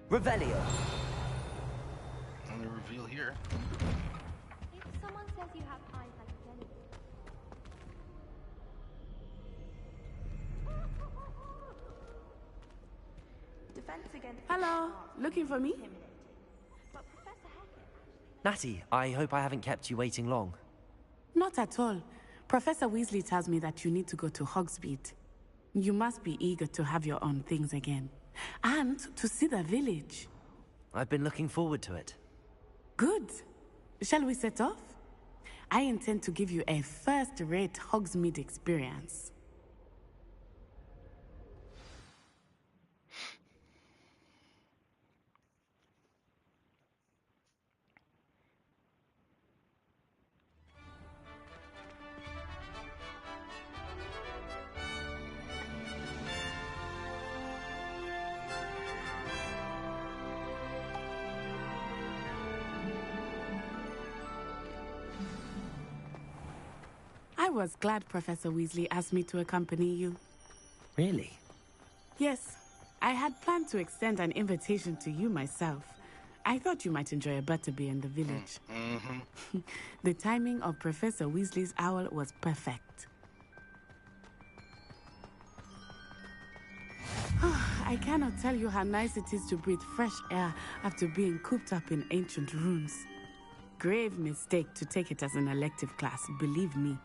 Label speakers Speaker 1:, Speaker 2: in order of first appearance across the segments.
Speaker 1: Revelio.
Speaker 2: And the reveal here.
Speaker 3: If someone says you have eyes like jelly. Defense against.
Speaker 4: Hello, looking for me?
Speaker 3: But Professor Hackett.
Speaker 1: Natty, I hope I haven't kept you waiting long.
Speaker 4: Not at all. Professor Weasley tells me that you need to go to Hogsmeade. You must be eager to have your own things again. And to see the village.
Speaker 1: I've been looking forward to it.
Speaker 4: Good. Shall we set off? I intend to give you a first-rate Hogsmeade experience. I was glad Professor Weasley asked me to accompany you.
Speaker 1: Really?
Speaker 4: Yes, I had planned to extend an invitation to you myself. I thought you might enjoy a butterbeer in the village. The timing of Professor Weasley's owl was perfect. I cannot tell you how nice it is to breathe fresh air after being cooped up in ancient ruins. Grave mistake to take it as an elective class, believe me.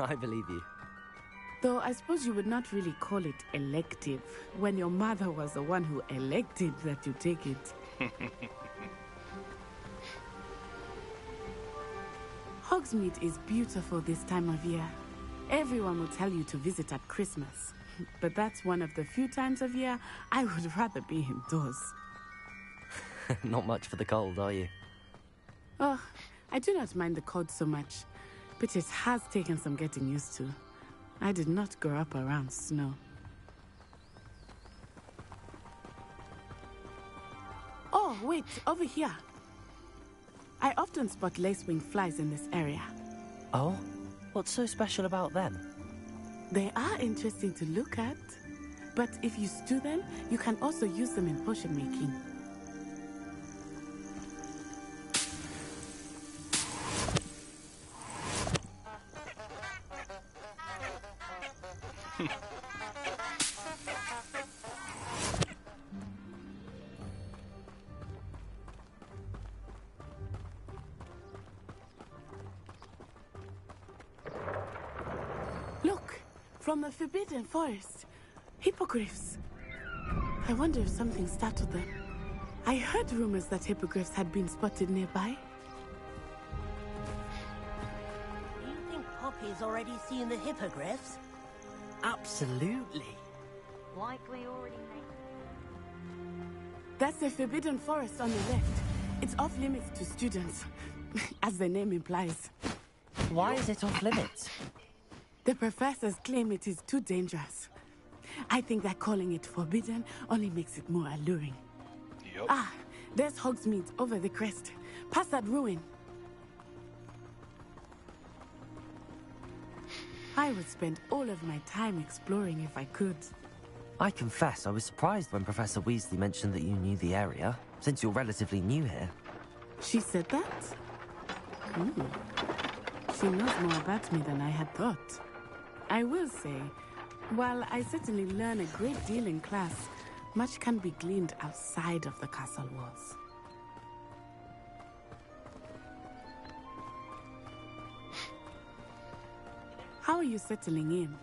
Speaker 1: I believe you.
Speaker 4: Though I suppose you would not really call it elective when your mother was the one who elected that you take it. Hogsmeade is beautiful this time of year. Everyone will tell you to visit at Christmas. But that's one of the few times of year I would rather be indoors.
Speaker 1: Not much for the cold, are you?
Speaker 4: Oh, I do not mind the cold so much, but it has taken some getting used to. I did not grow up around snow. Oh, wait, over here. I often spot lacewing flies in this area.
Speaker 1: Oh? What's so special about them?
Speaker 4: They are interesting to look at, but if you stew them, you can also use them in potion making. Look, from the Forbidden Forest, hippogriffs. I wonder if something startled them. I heard rumors that hippogriffs had been spotted nearby.
Speaker 5: Do you think Poppy's already seen the hippogriffs?
Speaker 1: Absolutely.
Speaker 3: Like we already know.
Speaker 4: That's the Forbidden Forest on the left. It's off limits to students, as the name implies.
Speaker 1: Why is it off limits?
Speaker 4: The professors claim it is too dangerous. I think that calling it forbidden only makes it more alluring.
Speaker 2: Yep.
Speaker 4: Ah, there's Hogsmeade over the crest. Past that ruin. I would spend all of my time exploring if I could.
Speaker 1: I confess I was surprised when Professor Weasley mentioned that you knew the area, since you're relatively new here.
Speaker 4: She said that? She knows more about me than I had thought. I will say, while I certainly learn a great deal in class, much can be gleaned outside of the castle walls. How are you settling in?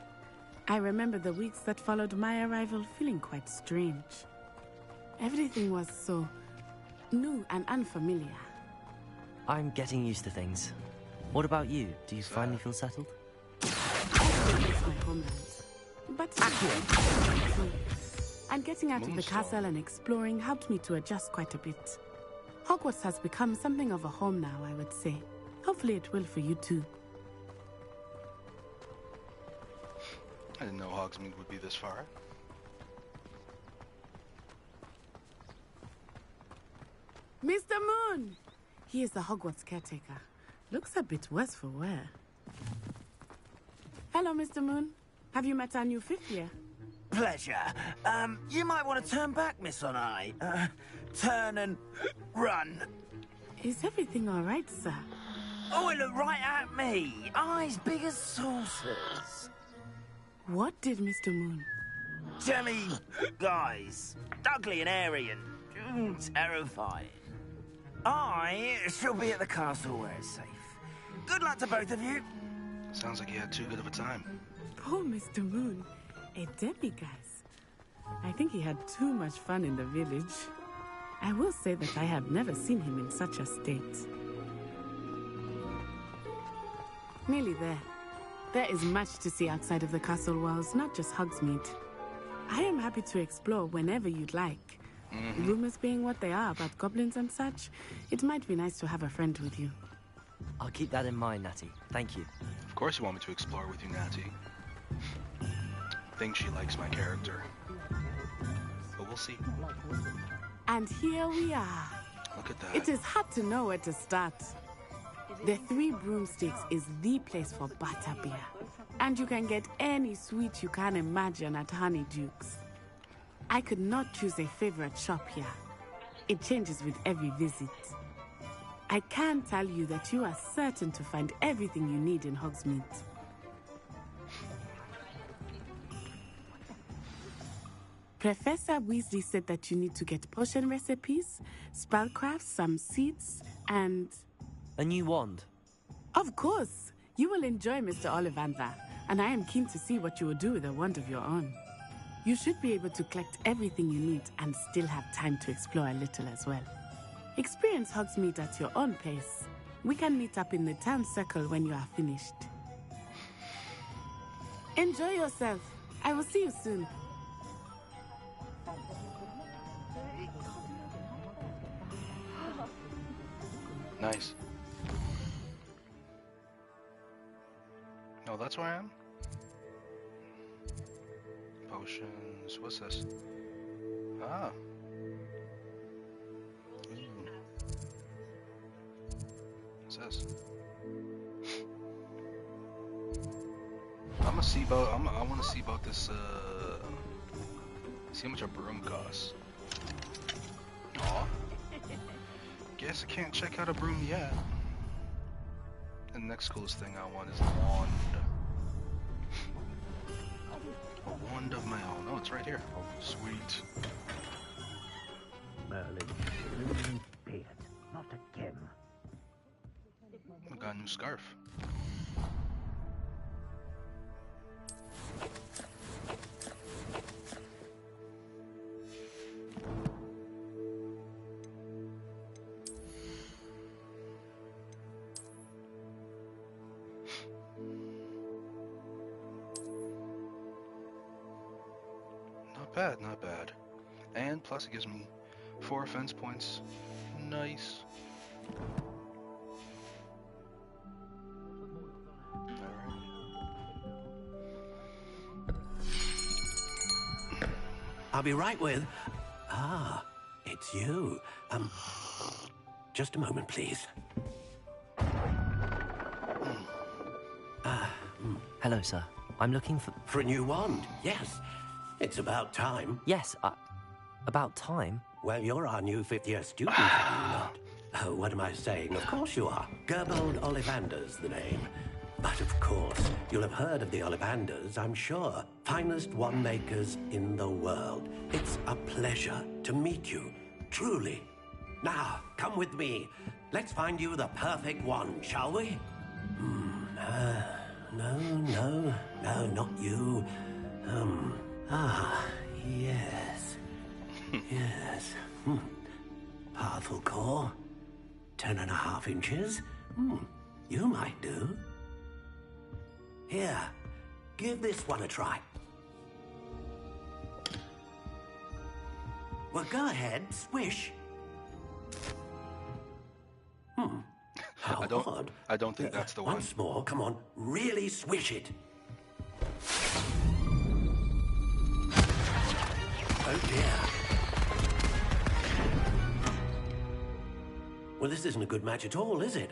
Speaker 4: I remember the weeks that followed my arrival feeling quite strange. Everything was so new and unfamiliar.
Speaker 1: I'm getting used to things. What about you? Do you finally feel settled?
Speaker 4: I miss my homeland. But and getting out of the castle and exploring helped me to adjust quite a bit. Hogwarts has become something of a home now, I would say. Hopefully it will for you too.
Speaker 2: I didn't know Hogsmeade would be this far.
Speaker 4: Mr. Moon! He is the Hogwarts caretaker. Looks a bit worse for wear. Hello, Mr. Moon. Have you met our new fifth year?
Speaker 6: pleasure. You might want to turn back, Miss Onai. Turn and run.
Speaker 4: Is everything all right, sir?
Speaker 6: Oh, it looked right at me. Eyes big as saucers.
Speaker 4: What did Mr. Moon?
Speaker 6: Jelly guys. Ugly and airy and terrifying. I shall be at the castle where it's safe. Good luck to both of you.
Speaker 2: Sounds like you had too good of a time.
Speaker 4: Poor Mr. Moon. A demiguise. I think he had too much fun in the village. I will say that I have never seen him in such a state. Nearly there. There is much to see outside of the castle walls, not just Hogsmeade. I am happy to explore whenever you'd like. Rumors being what they are about goblins and such, it might be nice to have a friend with you.
Speaker 1: I'll keep that in mind, Natty. Thank you.
Speaker 2: Of course you want me to explore with you, Natty. Think she likes my character. But we'll see.
Speaker 4: And here we are.
Speaker 2: Look at that.
Speaker 4: It is hard to know where to start. The Three Broomsticks is the place for butterbeer. And you can get any sweet you can imagine at Honeyduke's. I could not choose a favorite shop here. It changes with every visit. I can tell you that you are certain to find everything you need in Hogsmeade. Professor Weasley said that you need to get potion recipes, spellcraft, some seeds, and...
Speaker 1: A new wand.
Speaker 4: Of course! You will enjoy Mr. Ollivander, and I am keen to see what you will do with a wand of your own. You should be able to collect everything you need and still have time to explore a little as well. Experience Hogsmeade at your own pace. We can meet up in the town circle when you are finished. Enjoy yourself. I will see you soon.
Speaker 2: Nice. Oh, that's where I am? Potions. What's this? Ah. What's this? I'm gonna see about. I want to see about this. See how much a broom costs. Aw. Guess I can't check out a broom yet. The next coolest thing I want is a wand. A wand of my own. Oh, it's right here. Oh, sweet.
Speaker 6: Merlin, beard, not again.
Speaker 2: I got a new scarf. Bad, not bad. And plus it gives me 4 offense points. Nice. Alright.
Speaker 7: I'll be right with... Ah, it's you. Just a moment, please.
Speaker 1: Hello, sir. I'm looking for...
Speaker 7: For a new wand, yes. It's about time.
Speaker 1: Yes, about time?
Speaker 7: Well, you're our new 5th-year student, are you not? Oh, what am I saying? Of course you are. Gerbold Ollivander's the name. But of course, you'll have heard of the Ollivanders, I'm sure. Finest wand makers in the world. It's a pleasure to meet you, truly. Now, come with me. Let's find you the perfect wand, shall we? No, not you. Yes. Yes. Powerful core. 10.5 inches. You might do. Here, give this one a try. Well, go ahead, swish. How odd.
Speaker 2: I don't think that's the one.
Speaker 7: Once more, come on, really swish it. Oh dear. Well, this isn't a good match at all, is it?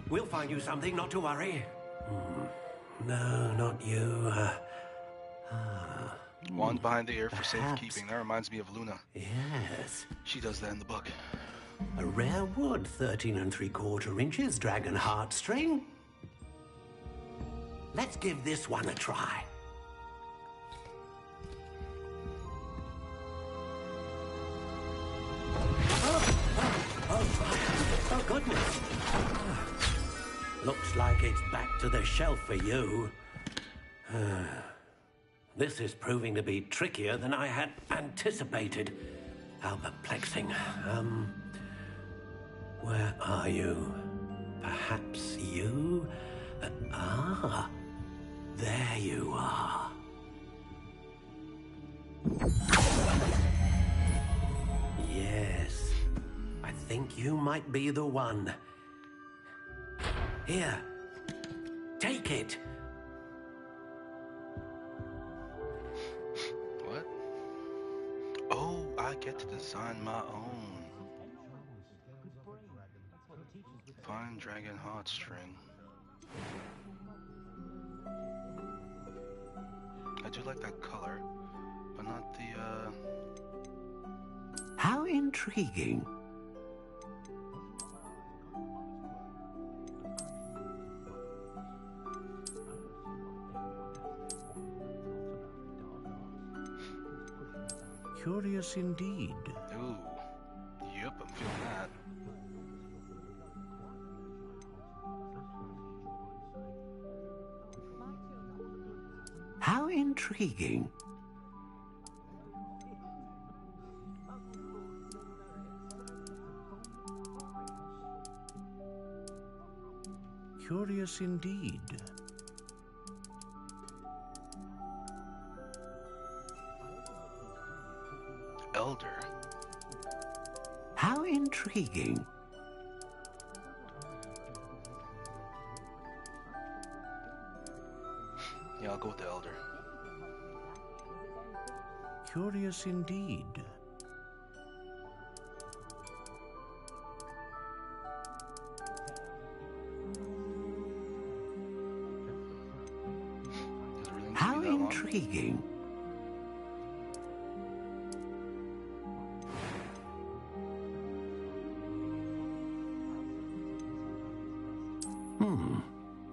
Speaker 7: We'll find you something, not to worry. No, not you.
Speaker 2: Wand behind the ear for
Speaker 7: Perhaps.
Speaker 2: safekeeping. That reminds me of Luna.
Speaker 7: Yes.
Speaker 2: She does that in the book.
Speaker 7: A rare wood, 13 3/4 inches, dragon heartstring. Let's give this one a try. Oh, goodness. Looks like it's back to the shelf for you. This is proving to be trickier than I had anticipated. How perplexing. Where are you? Perhaps you? There you are. Yes, I think you might be the one. Here, take it.
Speaker 2: What? Oh, I get to design my own. Fine dragon heartstring. I do like that color, but not the,
Speaker 7: How intriguing. Curious indeed.
Speaker 2: Ooh. Yep, I'm feeling that.
Speaker 7: How intriguing. Curious indeed.
Speaker 2: Elder.
Speaker 7: How intriguing.
Speaker 2: Yeah, I'll go with the elder.
Speaker 7: Curious indeed.
Speaker 2: Does it really need to
Speaker 7: How
Speaker 2: be that long?
Speaker 7: intriguing.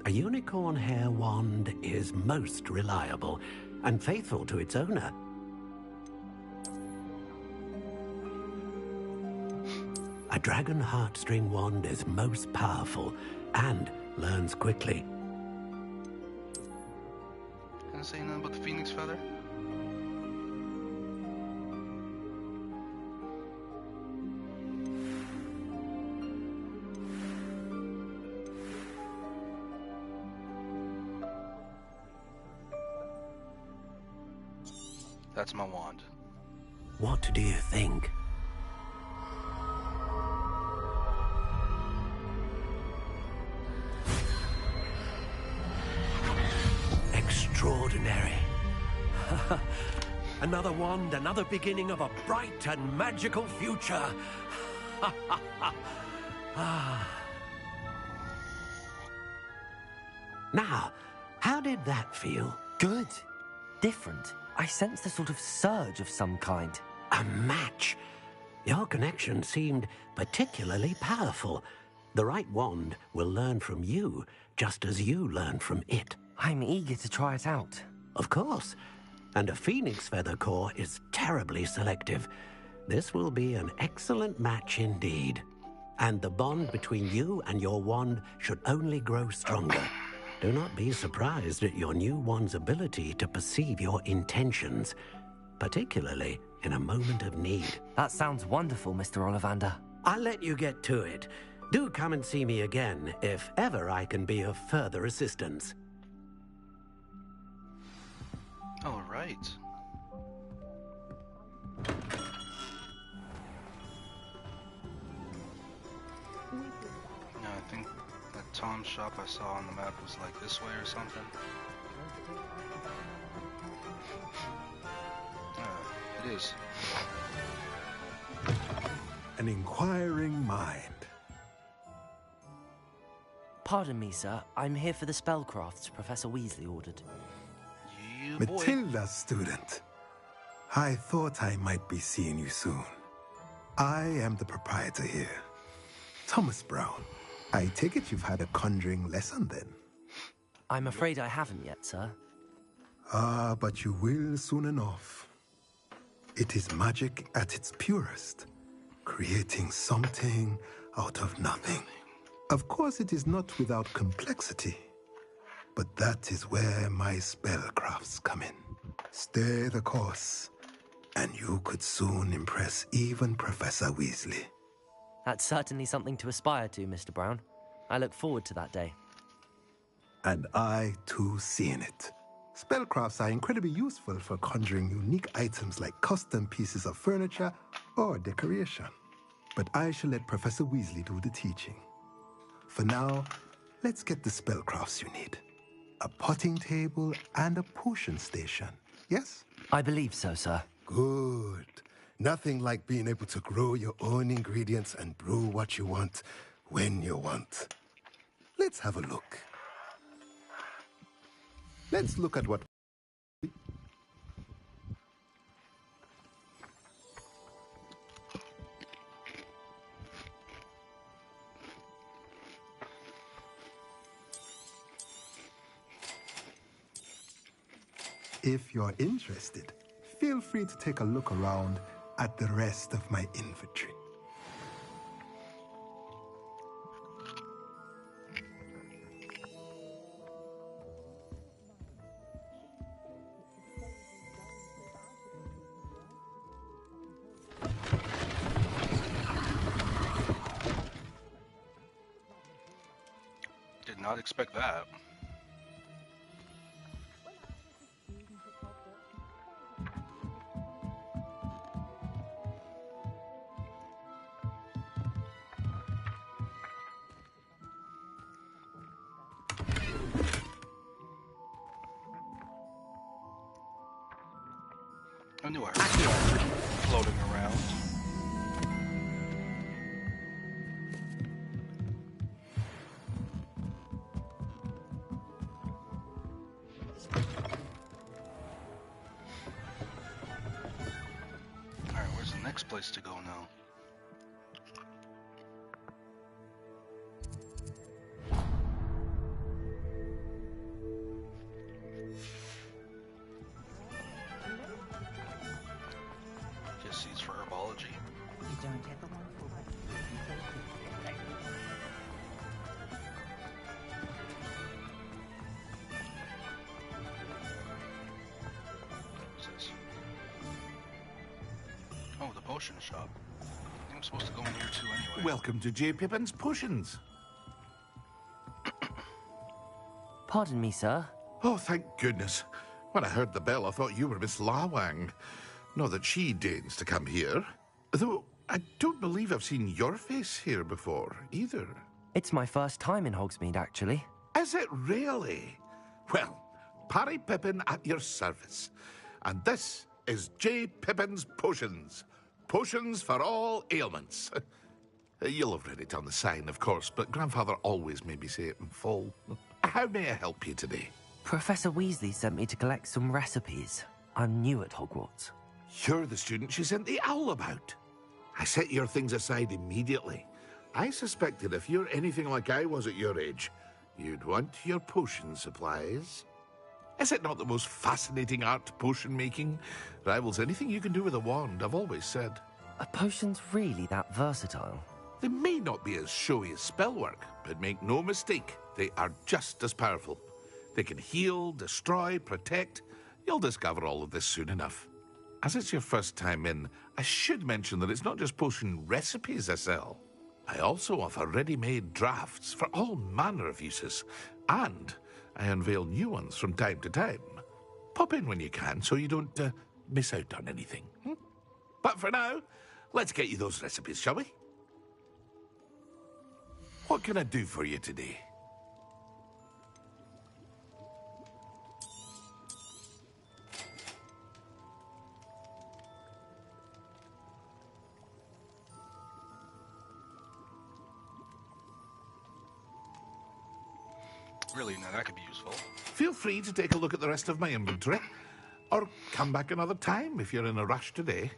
Speaker 7: A unicorn hair wand is most reliable and faithful to its owner. A dragon heartstring wand is most powerful and learns quickly.
Speaker 2: Didn't say nothing about the phoenix feather. That's my wand.
Speaker 7: What do you think? Extraordinary. Another wand, another beginning of a bright and magical future. Now, how did that feel?
Speaker 1: Good. Different. I sensed a sort of surge of some kind.
Speaker 7: A match. Your connection seemed particularly powerful. The right wand will learn from you, just as you learn from it.
Speaker 1: I'm eager to try it out.
Speaker 7: Of course. And a phoenix feather core is terribly selective. This will be an excellent match indeed. And the bond between you and your wand should only grow stronger. Do not be surprised at your new wand's ability to perceive your intentions, particularly in a moment of need.
Speaker 1: That sounds wonderful, Mr. Ollivander.
Speaker 7: I'll let you get to it. Do come and see me again if ever I can be of further assistance.
Speaker 2: All right. Yeah, I think that Tom's shop I saw on the map was like this way or something. It is.
Speaker 8: An inquiring mind.
Speaker 1: Pardon me, sir. I'm here for the spellcrafts Professor Weasley ordered.
Speaker 2: Yeah, boy.
Speaker 8: Matilda, student. I thought I might be seeing you soon. I am the proprietor here, Thomas Brown. I take it you've had a conjuring lesson then?
Speaker 1: I'm afraid I haven't yet, sir.
Speaker 8: Ah, but you will soon enough. It is magic at its purest, creating something out of nothing. Of course, it is not without complexity, but that is where my spellcrafts come in. Stay the course, and you could soon impress even Professor Weasley.
Speaker 1: That's certainly something to aspire to, Mr. Brown. I look forward to that day.
Speaker 8: And I, too, seeing it. Spellcrafts are incredibly useful for conjuring unique items like custom pieces of furniture or decoration. But I shall let Professor Weasley do the teaching. For now, let's get the spellcrafts you need. A potting table and a potion station, yes?
Speaker 1: I believe so, sir.
Speaker 8: Good. Nothing like being able to grow your own ingredients and brew what you want when you want. Let's have a look. Let's look at what... If you're interested, feel free to take a look around at the rest of my inventory.
Speaker 2: Did not expect that. I knew I heard something floating around. Alright, where's the next place to go now? Guess seeds for herbology. What's this? Oh, the potion shop. I think I'm supposed to go in here too anyway.
Speaker 9: Welcome to J. Pippin's Potions.
Speaker 1: Pardon me, sir.
Speaker 9: Oh, thank goodness. When I heard the bell, I thought you were Miss Lawang. Not that she deigns to come here. Though, I don't believe I've seen your face here before, either.
Speaker 1: It's my first time in Hogsmeade, actually.
Speaker 9: Is it really? Well, Parry Pippin at your service. And this is J. Pippin's Potions. Potions for all ailments. You'll have read it on the sign, of course, but Grandfather always made me say it in full. How may I help you today?
Speaker 1: Professor Weasley sent me to collect some recipes. I'm new at Hogwarts.
Speaker 9: You're the student she sent the owl about. I set your things aside immediately. I suspected if you're anything like I was at your age, you'd want your potion supplies. Is it not the most fascinating art, potion making? Rivals anything you can do with a wand, I've always said.
Speaker 1: Are potions really that versatile?
Speaker 9: They may not be as showy as spellwork, but make no mistake, they are just as powerful. They can heal, destroy, protect. You'll discover all of this soon enough. As it's your first time in, I should mention that it's not just potion recipes I sell. I also offer ready-made drafts for all manner of uses, and I unveil new ones from time to time. Pop in when you can so you don't miss out on anything. But for now, let's get you those recipes, shall we? What can I do for you today?
Speaker 2: Really, now that could be useful.
Speaker 9: Feel free to take a look at the rest of my inventory, or come back another time if you're in a rush today.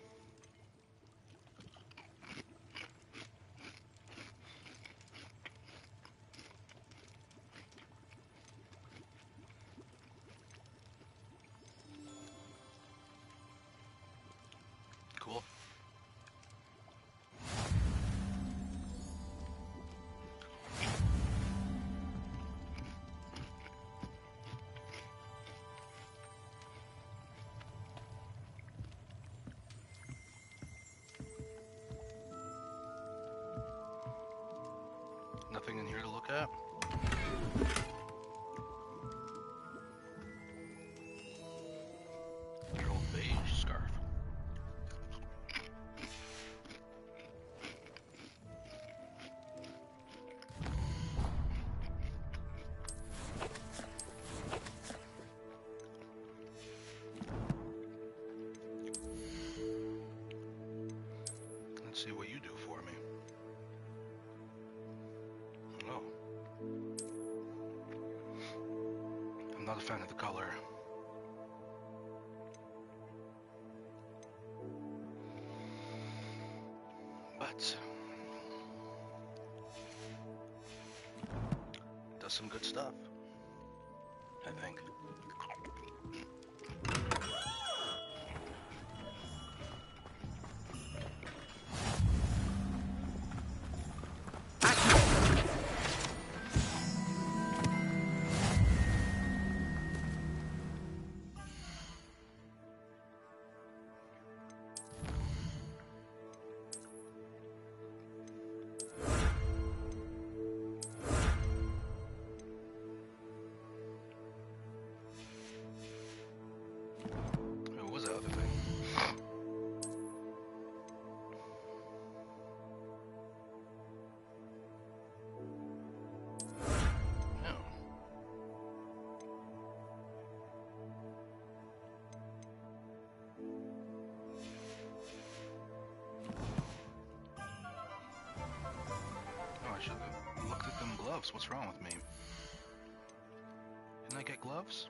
Speaker 2: Cool. Nothing in here to look at? Your old beige scarf. Let's see what you do for me. Oh. I'm not a fan of the color. But does some good stuff, I think. What was the other thing? No. Oh, I should have looked at them gloves. What's wrong with me? Didn't I get gloves?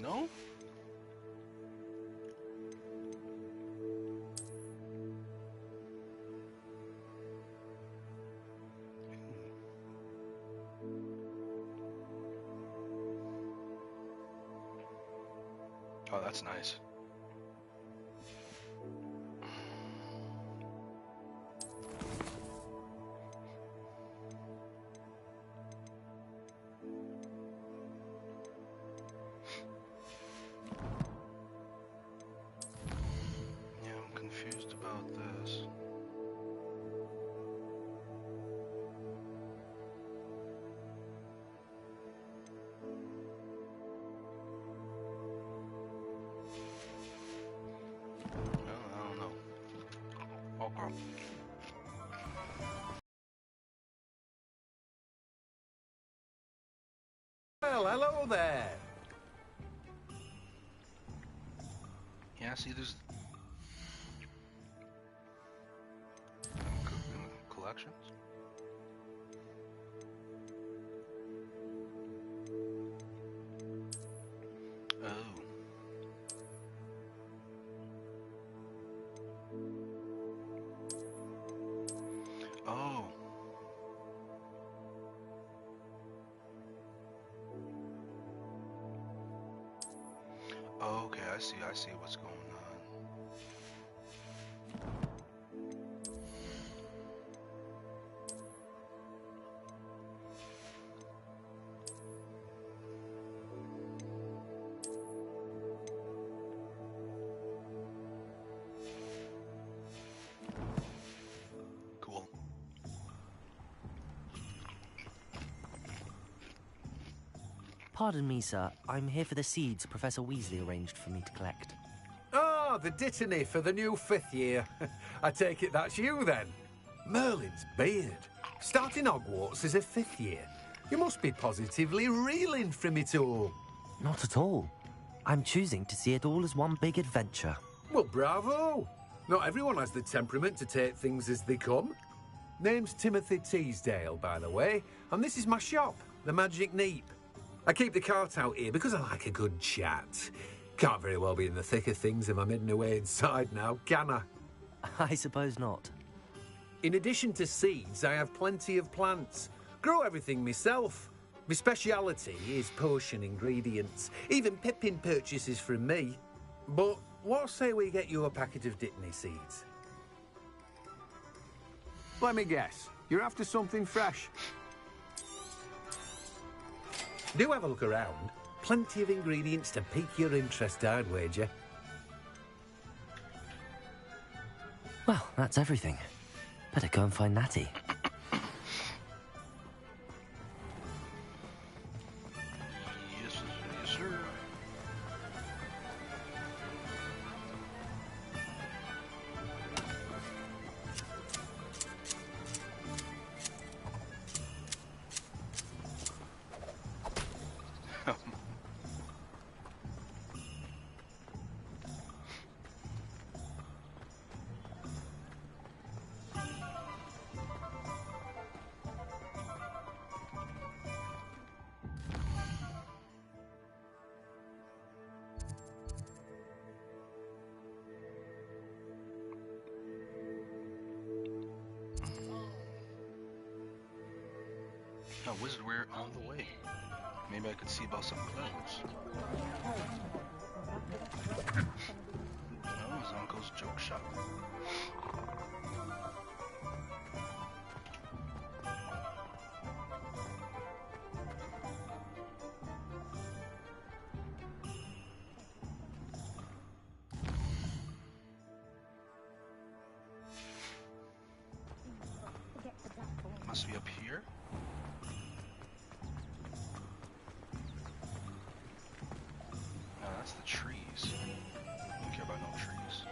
Speaker 2: No? Oh, that's nice. Yeah, I'm confused about this. I don't know. Okay.
Speaker 10: Well, hello there.
Speaker 2: Yeah, see, there's collections. Oh. Oh. Okay, I see what's going on. Cool.
Speaker 1: Pardon me, sir. I'm here for the seeds Professor Weasley arranged for me to collect.
Speaker 10: Ah, the dittany for the new 5th year. I take it that's you, then. Merlin's beard. Starting Hogwarts as a 5th year. You must be positively reeling from it all.
Speaker 1: Not at all. I'm choosing to see it all as one big adventure.
Speaker 10: Well, bravo. Not everyone has the temperament to take things as they come. Name's Timothy Teasdale, by the way, and this is my shop, the Magic Neep. I keep the cart out here because I like a good chat. Can't very well be in the thick of things if I'm hidden away inside now, can I?
Speaker 1: I suppose not.
Speaker 10: In addition to seeds, I have plenty of plants. Grow everything myself. My speciality is potion ingredients. Even Pippin purchases from me. But what say we get you a packet of Dittany seeds?
Speaker 11: Let me guess. You're after something fresh.
Speaker 10: Do have a look around. Plenty of ingredients to pique your interest, I'd wager.
Speaker 1: Well, that's everything. Better go and find Natty.
Speaker 2: Yes, yes, sir. Oh, wizard, we're on the way. Maybe I could see about some clothes. Oh, his uncle's joke shop. Must be up here. No, that's the trees. I don't care about no trees.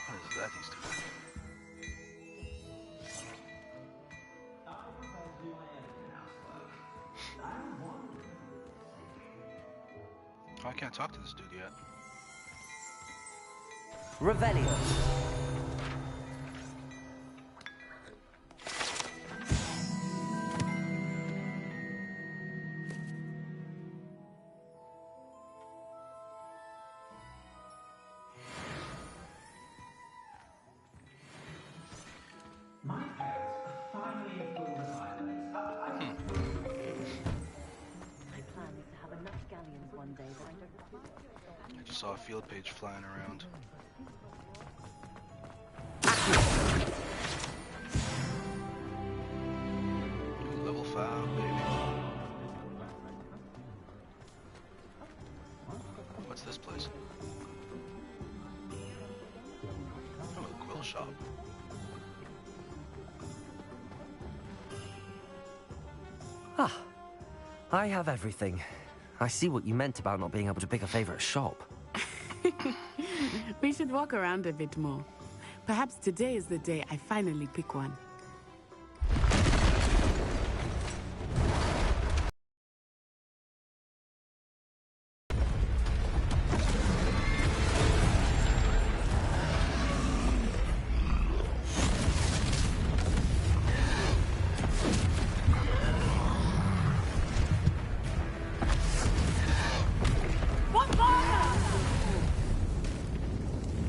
Speaker 2: What is that he's doing? Oh, I can't talk to this dude yet.
Speaker 1: Revelio.
Speaker 2: I just saw a field page flying around. Ooh, level 5, baby. What's this place? Oh, a quill shop.
Speaker 1: Ah, I have everything. I see what you meant about not being able to pick a favorite shop.
Speaker 4: We should walk around a bit more. Perhaps today is the day I finally pick one.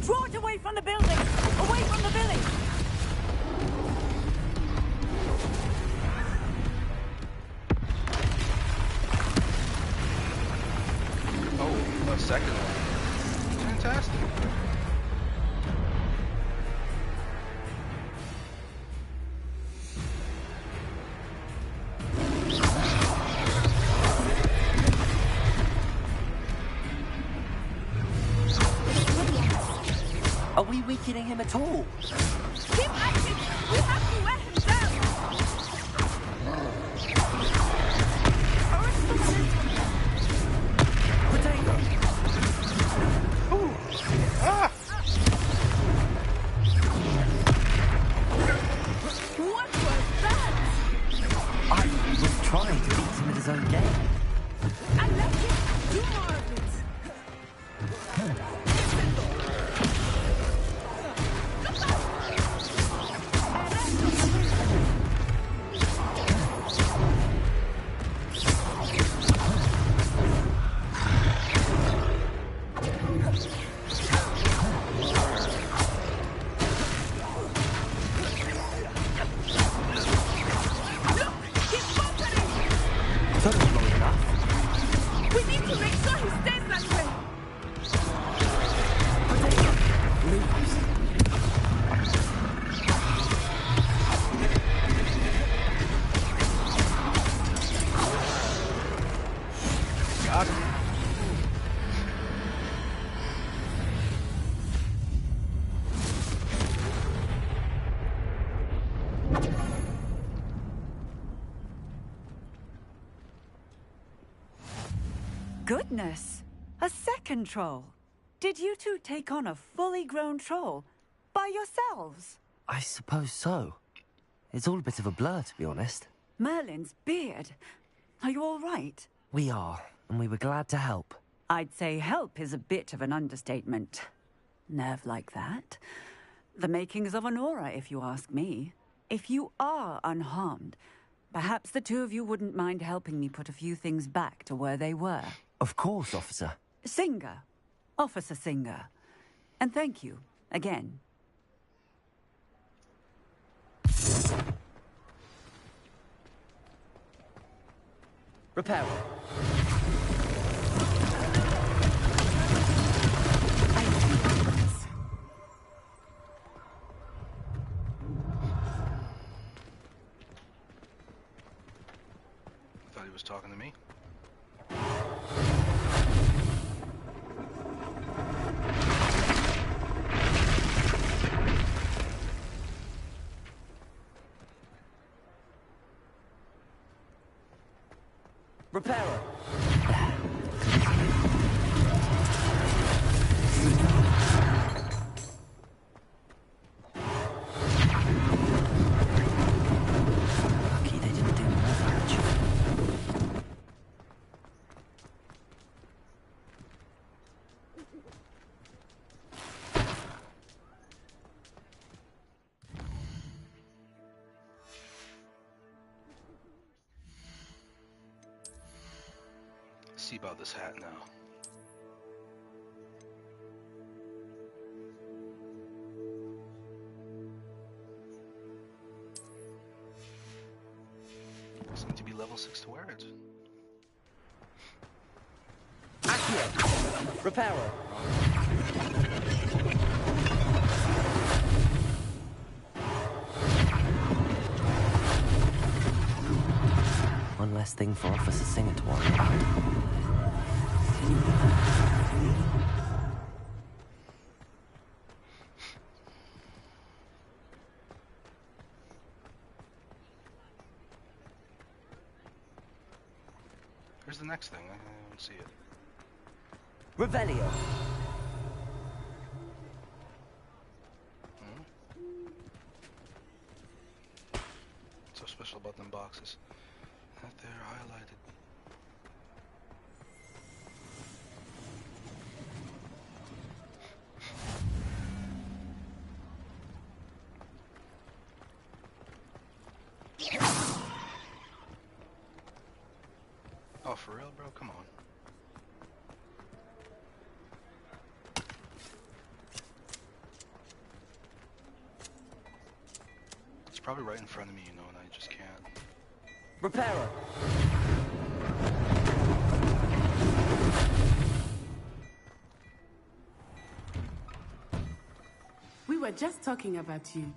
Speaker 5: Draw it away from the building! Away from the village!
Speaker 1: feeling him at all.
Speaker 4: Keep acting! We have to wear him down!
Speaker 1: Potato!
Speaker 2: Ooh. Ah!
Speaker 4: What was that?
Speaker 1: I was trying to beat him at his own game.
Speaker 4: I like it! Do more of it!
Speaker 1: Totally long enough.
Speaker 4: We need to make sure he stays that way!
Speaker 1: Potato! Lose.
Speaker 2: Got him.
Speaker 12: Goodness! A second troll. Did you two take on a fully grown troll by yourselves?
Speaker 1: I suppose so. It's all a bit of a blur, to be honest.
Speaker 12: Merlin's beard. Are you all right?
Speaker 1: We are, and we were glad to help.
Speaker 12: I'd say help is a bit of an understatement. Nerve like that. The makings of an aura, if you ask me. If you are unharmed, perhaps the two of you wouldn't mind helping me put a few things back to where they were.
Speaker 1: Of course, officer.
Speaker 12: Singer. Officer Singer. And thank you, again.
Speaker 1: Repairer.
Speaker 2: Thought he was talking to me.
Speaker 1: Repairer. Lucky they didn't do more damage.
Speaker 2: See about this hat now. Seem to be level 6 to wear it.
Speaker 1: Accio. Repairer. One less thing for Officer Singer to worry about.
Speaker 2: Where's the next thing? I don't see it.
Speaker 1: Revelio.
Speaker 2: What's so special about them boxes? That they're highlighted. Oh, for real, bro? Come on. It's probably right in front of me, you know, and I just can't.
Speaker 1: Repairer.
Speaker 4: We were just talking about you.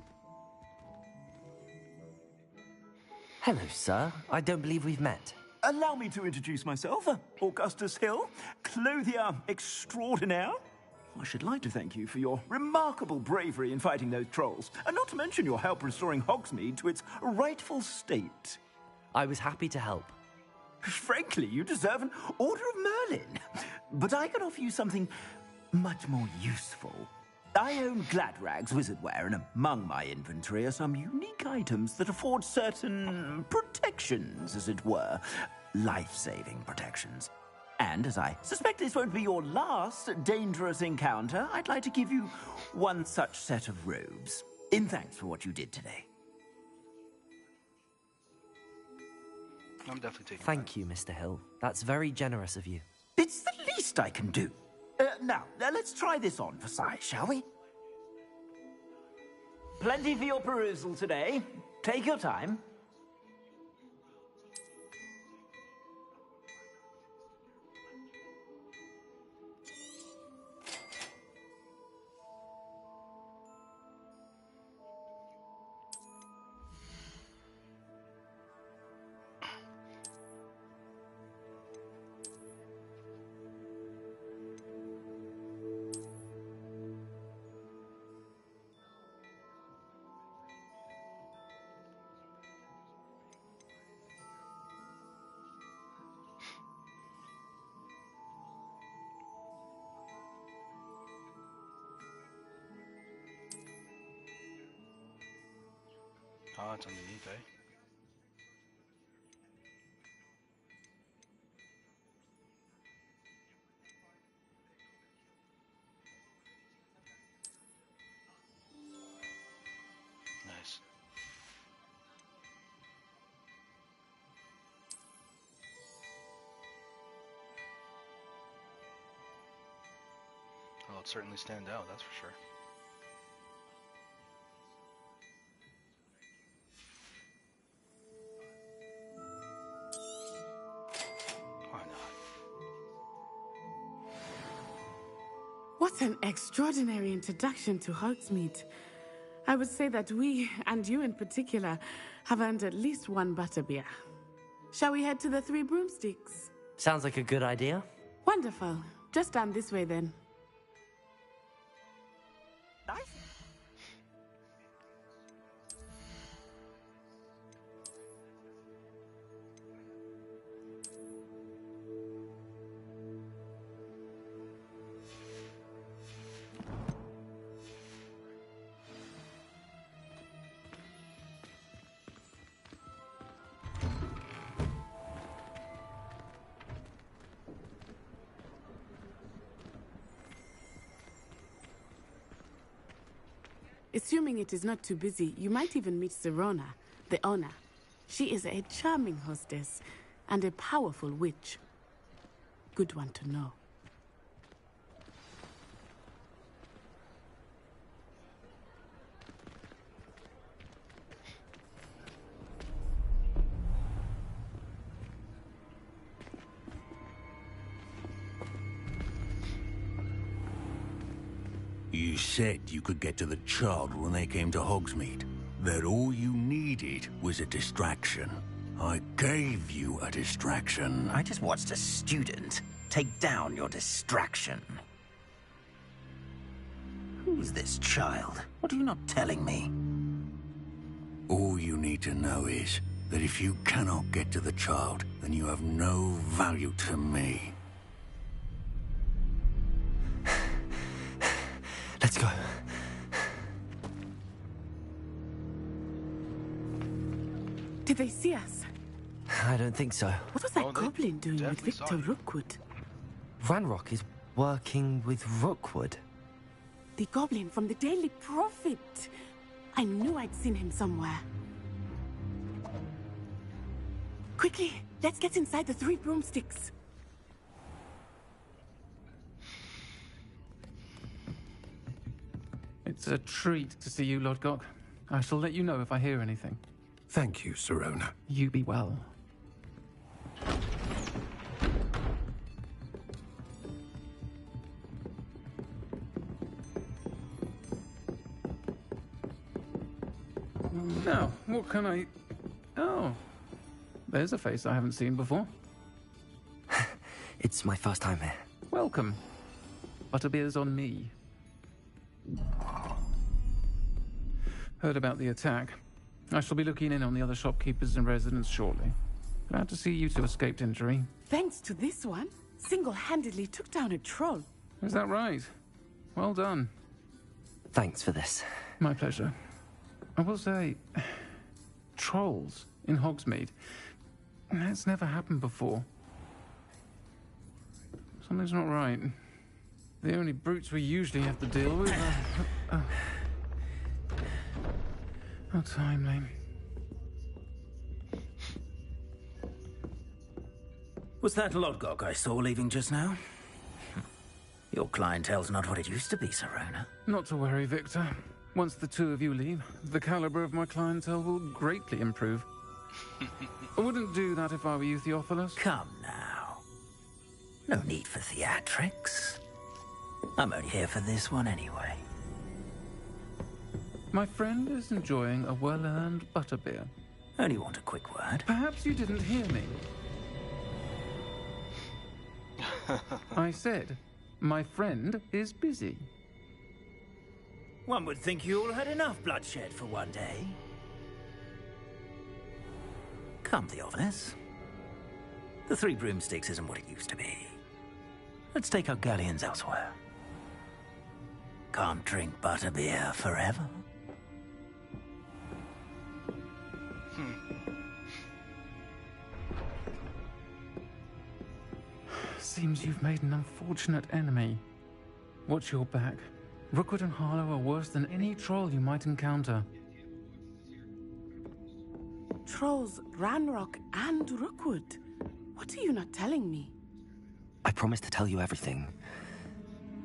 Speaker 1: Hello, sir. I don't believe we've met.
Speaker 13: Allow me to introduce myself. Augustus Hill, clothier extraordinaire. I should like to thank you for your remarkable bravery in fighting those trolls, and not to mention your help restoring Hogsmeade to its rightful state.
Speaker 1: I was happy to help.
Speaker 13: Frankly, you deserve an Order of Merlin. But I can offer you something much more useful. I own Gladrag's wizardware, and among my inventory are some unique items that afford certain protections, as it were. Life-saving protections. And as I suspect this won't be your last dangerous encounter, I'd like to give you one such set of robes, in thanks for what you did today.
Speaker 2: I'm definitely taking
Speaker 1: Thank you, Mr. Hill. That's very generous of you.
Speaker 13: It's the least I can do. Now, let's try this on for size, shall we? Plenty for your perusal today. Take your time.
Speaker 2: Ah, it's underneath, eh? Nice. Well, it certainly stand out, that's for sure.
Speaker 4: What an extraordinary introduction to Hogsmeade. I would say that we, and you in particular, have earned at least one butterbeer. Shall we head to the Three Broomsticks?
Speaker 1: Sounds like a good idea.
Speaker 4: Wonderful. Just down this way then.
Speaker 13: Nice.
Speaker 4: Assuming it is not too busy, you might even meet Serona, the owner. She is a charming hostess and a powerful witch. Good one to know.
Speaker 14: You said you could get to the child when they came to Hogsmeade. That all you needed was a distraction. I gave you a distraction.
Speaker 13: I just watched a student take down your distraction. Who's this child? What are you not telling me?
Speaker 14: All you need to know is that if you cannot get to the child, then you have no value to me.
Speaker 1: Let's go.
Speaker 4: Did they see us?
Speaker 1: I don't think so.
Speaker 4: What was that goblin doing with Victor Rookwood?
Speaker 1: Ranrock is working with Rookwood.
Speaker 4: The goblin from the Daily Prophet. I knew I'd seen him somewhere. Quickly, let's get inside the Three Broomsticks.
Speaker 15: It's a treat to see you, Lord Gok. I shall let you know if I hear anything.
Speaker 10: Thank you, Serona.
Speaker 15: You be well. Now, what can I... Oh, there's a face I haven't seen before.
Speaker 1: It's my first time here.
Speaker 15: Welcome. Butterbeer's on me. Heard about the attack. I shall be looking in on the other shopkeepers and residents shortly. Glad to see you two escaped injury.
Speaker 4: Thanks to this one, single-handedly took down a troll.
Speaker 15: Is that right? Well done.
Speaker 1: Thanks for this.
Speaker 15: My pleasure. I will say, trolls in Hogsmeade. That's never happened before. Something's not right. The only brutes we usually have to deal with are... How timely.
Speaker 6: Was that Lodgok I saw leaving just now? Your clientele's not what it used to be, Serona.
Speaker 15: Not to worry, Victor. Once the two of you leave, the caliber of my clientele will greatly improve. I wouldn't do that if I were you, Theophilus.
Speaker 6: Come now. No need for theatrics. I'm only here for this one anyway.
Speaker 15: My friend is enjoying a well-earned butterbeer.
Speaker 6: Only want a quick word.
Speaker 15: Perhaps you didn't hear me. I said, my friend is busy.
Speaker 6: One would think you all had enough bloodshed for one day. Come, Theophilus. The Three Broomsticks isn't what it used to be. Let's take our galleons elsewhere. Can't drink butterbeer forever.
Speaker 15: Seems you've made an unfortunate enemy. Watch your back. Rookwood and Harlow are worse than any troll you might encounter.
Speaker 4: Trolls, Ranrock, and Rookwood. What are you not telling me?
Speaker 1: I promised to tell you everything,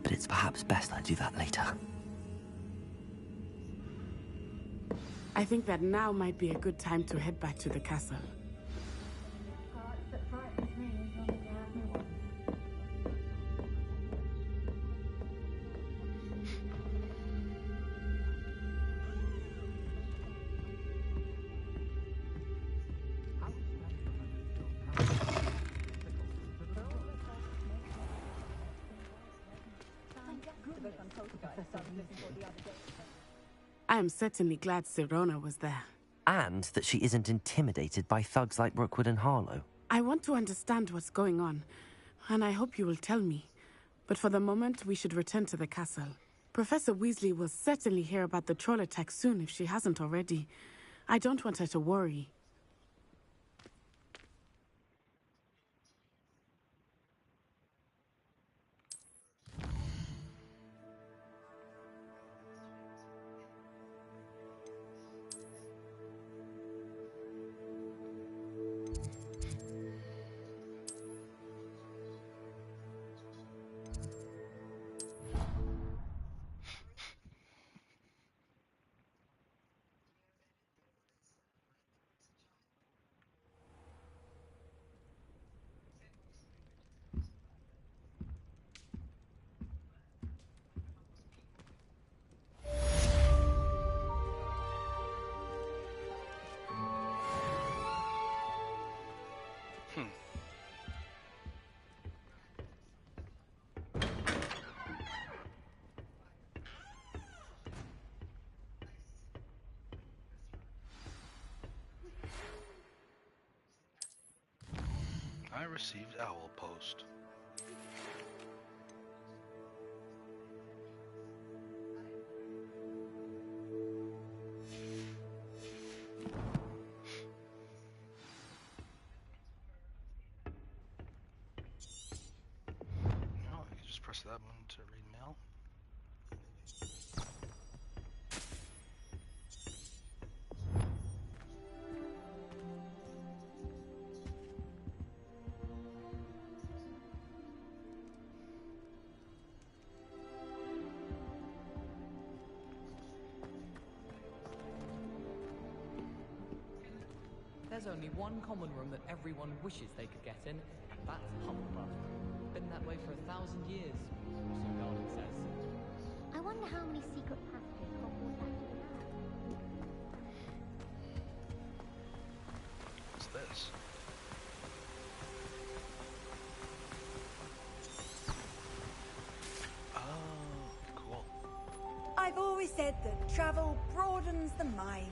Speaker 1: but it's perhaps best I do that later.
Speaker 4: I think that now might be a good time to head back to the castle. I am certainly glad Serona was there.
Speaker 1: And that she isn't intimidated by thugs like Rookwood and Harlow.
Speaker 4: I want to understand what's going on, and I hope you will tell me. But for the moment, we should return to the castle. Professor Weasley will certainly hear about the troll attack soon if she hasn't already. I don't want her to worry.
Speaker 2: I received owl post. Oh, I can just press that one to read mail.
Speaker 16: There's only one common room that everyone wishes they could get in. That's Hufflepuff. Been that way for 1,000 years, so Darling says.
Speaker 3: I wonder how many secret passages Hogwarts actually has.
Speaker 2: What's this?
Speaker 17: said that travel broadens the mind.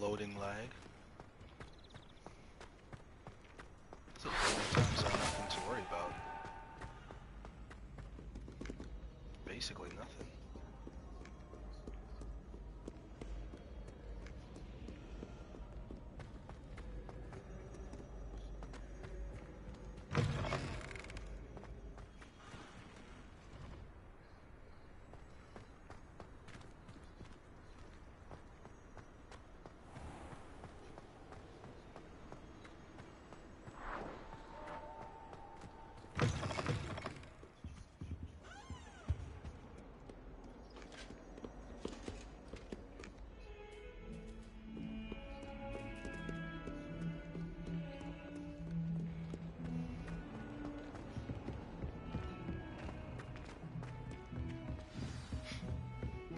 Speaker 2: Loading lag. So loading times are nothing to worry about. Basically nothing.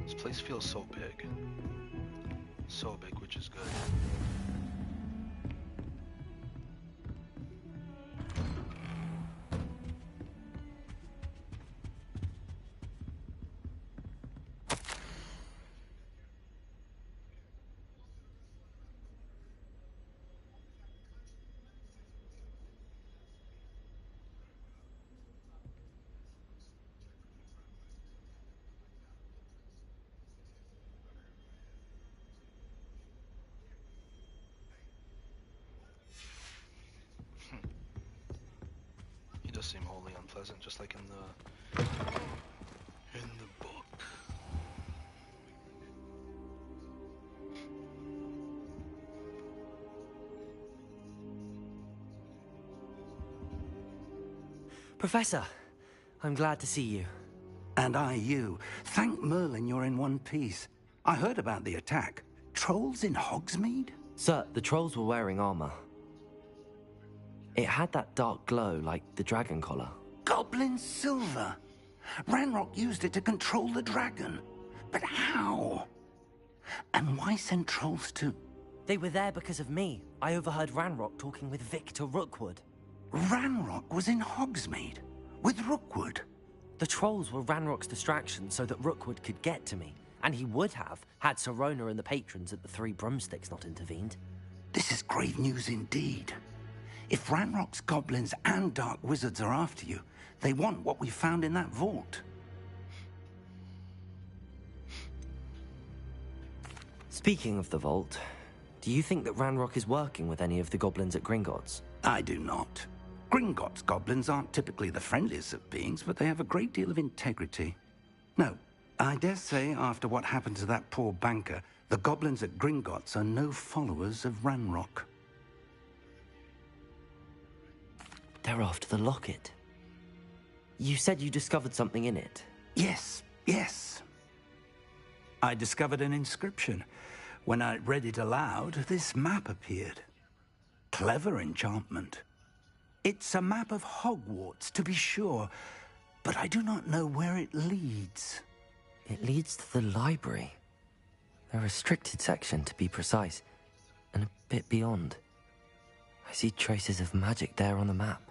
Speaker 2: This place feels so big. So big, which is good. He does seem wholly unpleasant, just like in the book.
Speaker 1: Professor, I'm glad to see you.
Speaker 18: And I you. Thank Merlin you're in one piece. I heard about the attack. Trolls in Hogsmeade?
Speaker 1: Sir, the trolls were wearing armor. It had that dark glow like the dragon collar.
Speaker 18: Goblin silver. Ranrock used it to control the dragon. But how? And why send trolls to...
Speaker 1: They were there because of me. I overheard Ranrock talking with Victor Rookwood.
Speaker 18: Ranrock was in Hogsmeade? With Rookwood?
Speaker 1: The trolls were Ranrock's distraction so that Rookwood could get to me. And he would have, had Sirona and the patrons at the Three Broomsticks not intervened.
Speaker 18: This is grave news indeed. If Ranrock's goblins and dark wizards are after you, they want what we found in that vault.
Speaker 1: Speaking of the vault, do you think that Ranrock is working with any of the goblins at Gringotts?
Speaker 18: I do not. Gringotts goblins aren't typically the friendliest of beings, but they have a great deal of integrity. No, I dare say after what happened to that poor banker, the goblins at Gringotts are no followers of Ranrock.
Speaker 1: They're after the locket. You said you discovered something in it.
Speaker 18: Yes, yes. I discovered an inscription. When I read it aloud, this map appeared. Clever enchantment. It's a map of Hogwarts, to be sure, but I do not know where it leads.
Speaker 1: It leads to the library. A restricted section, to be precise, and a bit beyond. I see traces of magic there on the map.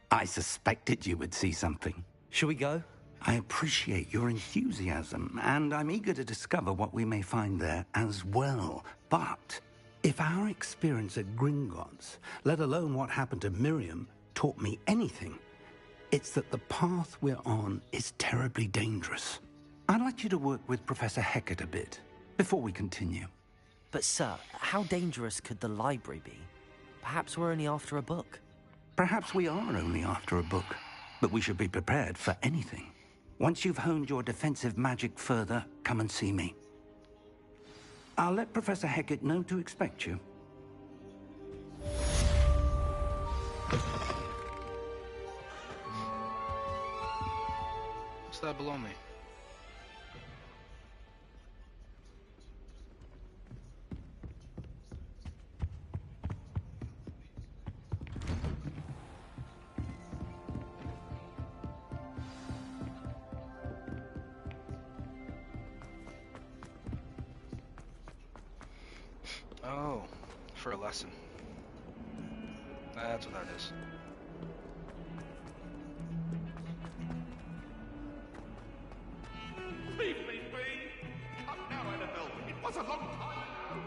Speaker 18: I suspected you would see something.
Speaker 1: Shall we go?
Speaker 18: I appreciate your enthusiasm, and I'm eager to discover what we may find there as well. But if our experience at Gringotts, let alone what happened to Miriam, taught me anything, it's that the path we're on is terribly dangerous. I'd like you to work with Professor Hecat a bit before we continue.
Speaker 1: But sir, how dangerous could the library be? Perhaps we're only after a book.
Speaker 18: Perhaps we are only after a book, but we should be prepared for anything. Once you've honed your defensive magic further, come and see me. I'll let Professor Hecat know to expect you.
Speaker 2: What's that below me? Oh, for a lesson. That's what that is.
Speaker 9: Leave me be! Come now, Annabelle. It was a long time ago.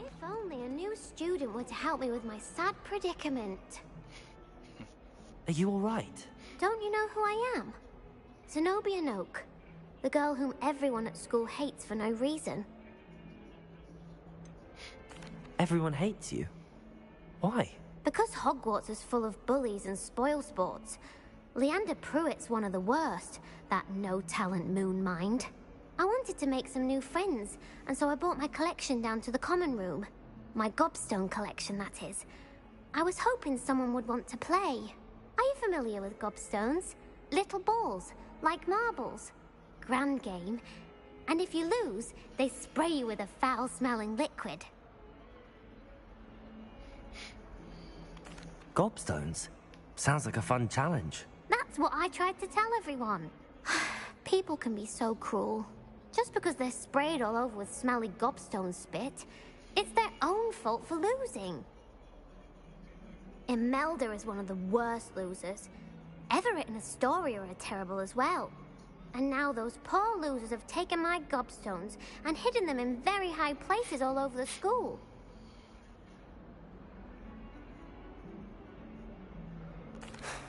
Speaker 3: If only a new student were to help me with my sad predicament.
Speaker 1: Are you all right?
Speaker 3: Don't you know who I am? Zenobia Noak, the girl whom everyone at school hates for no reason.
Speaker 1: Everyone hates you. Why?
Speaker 3: Because Hogwarts is full of bullies and spoilsports. Leander Pruitt's one of the worst, that no-talent moon mind. I wanted to make some new friends, and so I brought my collection down to the common room. My gobstone collection, that is. I was hoping someone would want to play. Are you familiar with gobstones? Little balls, like marbles. Grand game. And if you lose, they spray you with a foul-smelling liquid.
Speaker 1: Gobstones? Sounds like a fun challenge.
Speaker 3: That's what I tried to tell everyone. People can be so cruel. Just because they're sprayed all over with smelly gobstone spit, it's their own fault for losing. Imelda is one of the worst losers. Everett and Astoria are terrible as well. And now those poor losers have taken my gobstones and hidden them in very high places all over the school.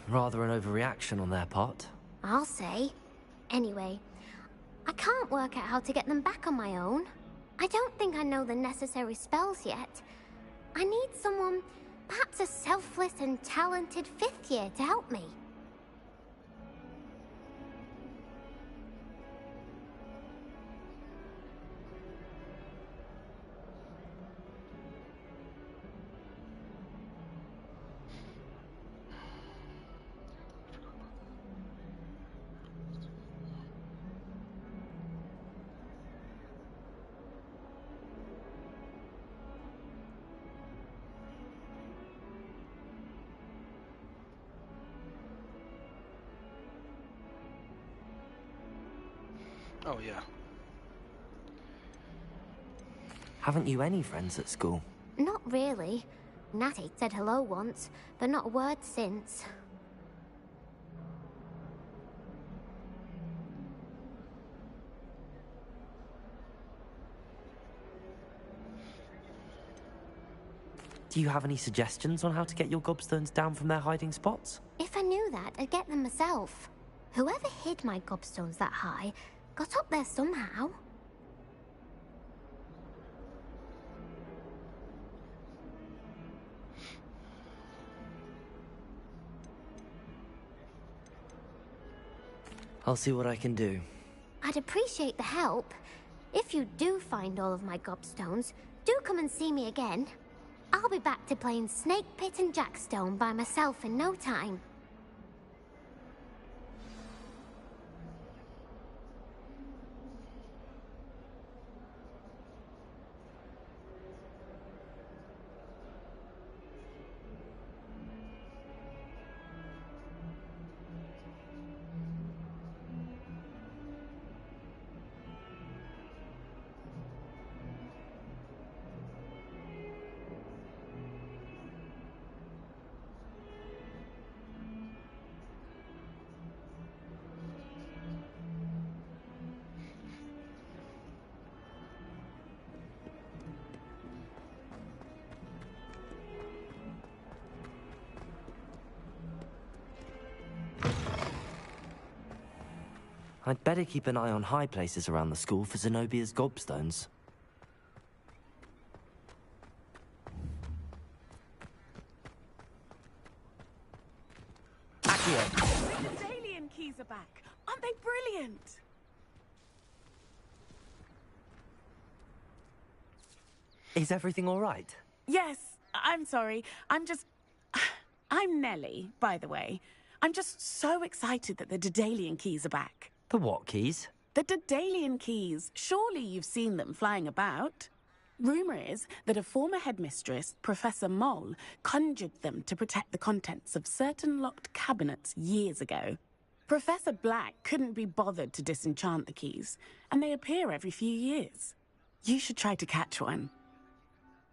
Speaker 1: Rather an overreaction on their part.
Speaker 3: I'll say. Anyway, I can't work out how to get them back on my own. I don't think I know the necessary spells yet. I need someone, perhaps a selfless and talented fifth year to help me.
Speaker 2: Oh, yeah.
Speaker 1: Haven't you any friends at school?
Speaker 3: Not really. Natty said hello once, but not a word since.
Speaker 1: Do you have any suggestions on how to get your gobstones down from their hiding spots?
Speaker 3: If I knew that, I'd get them myself. Whoever hid my gobstones that high got up there somehow.
Speaker 1: I'll see what I can do.
Speaker 3: I'd appreciate the help. If you do find all of my gobstones, do come and see me again. I'll be back to playing Snake Pit and Jackstone by myself in no time.
Speaker 1: I'd better keep an eye on high places around the school for Zenobia's gobstones.
Speaker 4: The Dalian keys are back. Aren't they brilliant?
Speaker 1: Is everything all right?
Speaker 4: Yes, I'm sorry. I'm Nellie, by the way. I'm just so excited that the Daedalian keys are back.
Speaker 1: The what keys?
Speaker 4: The Daedalian keys. Surely you've seen them flying about. Rumour is that a former headmistress, Professor Moll, conjured them to protect the contents of certain locked cabinets years ago. Professor Black couldn't be bothered to disenchant the keys, and they appear every few years. You should try to catch one.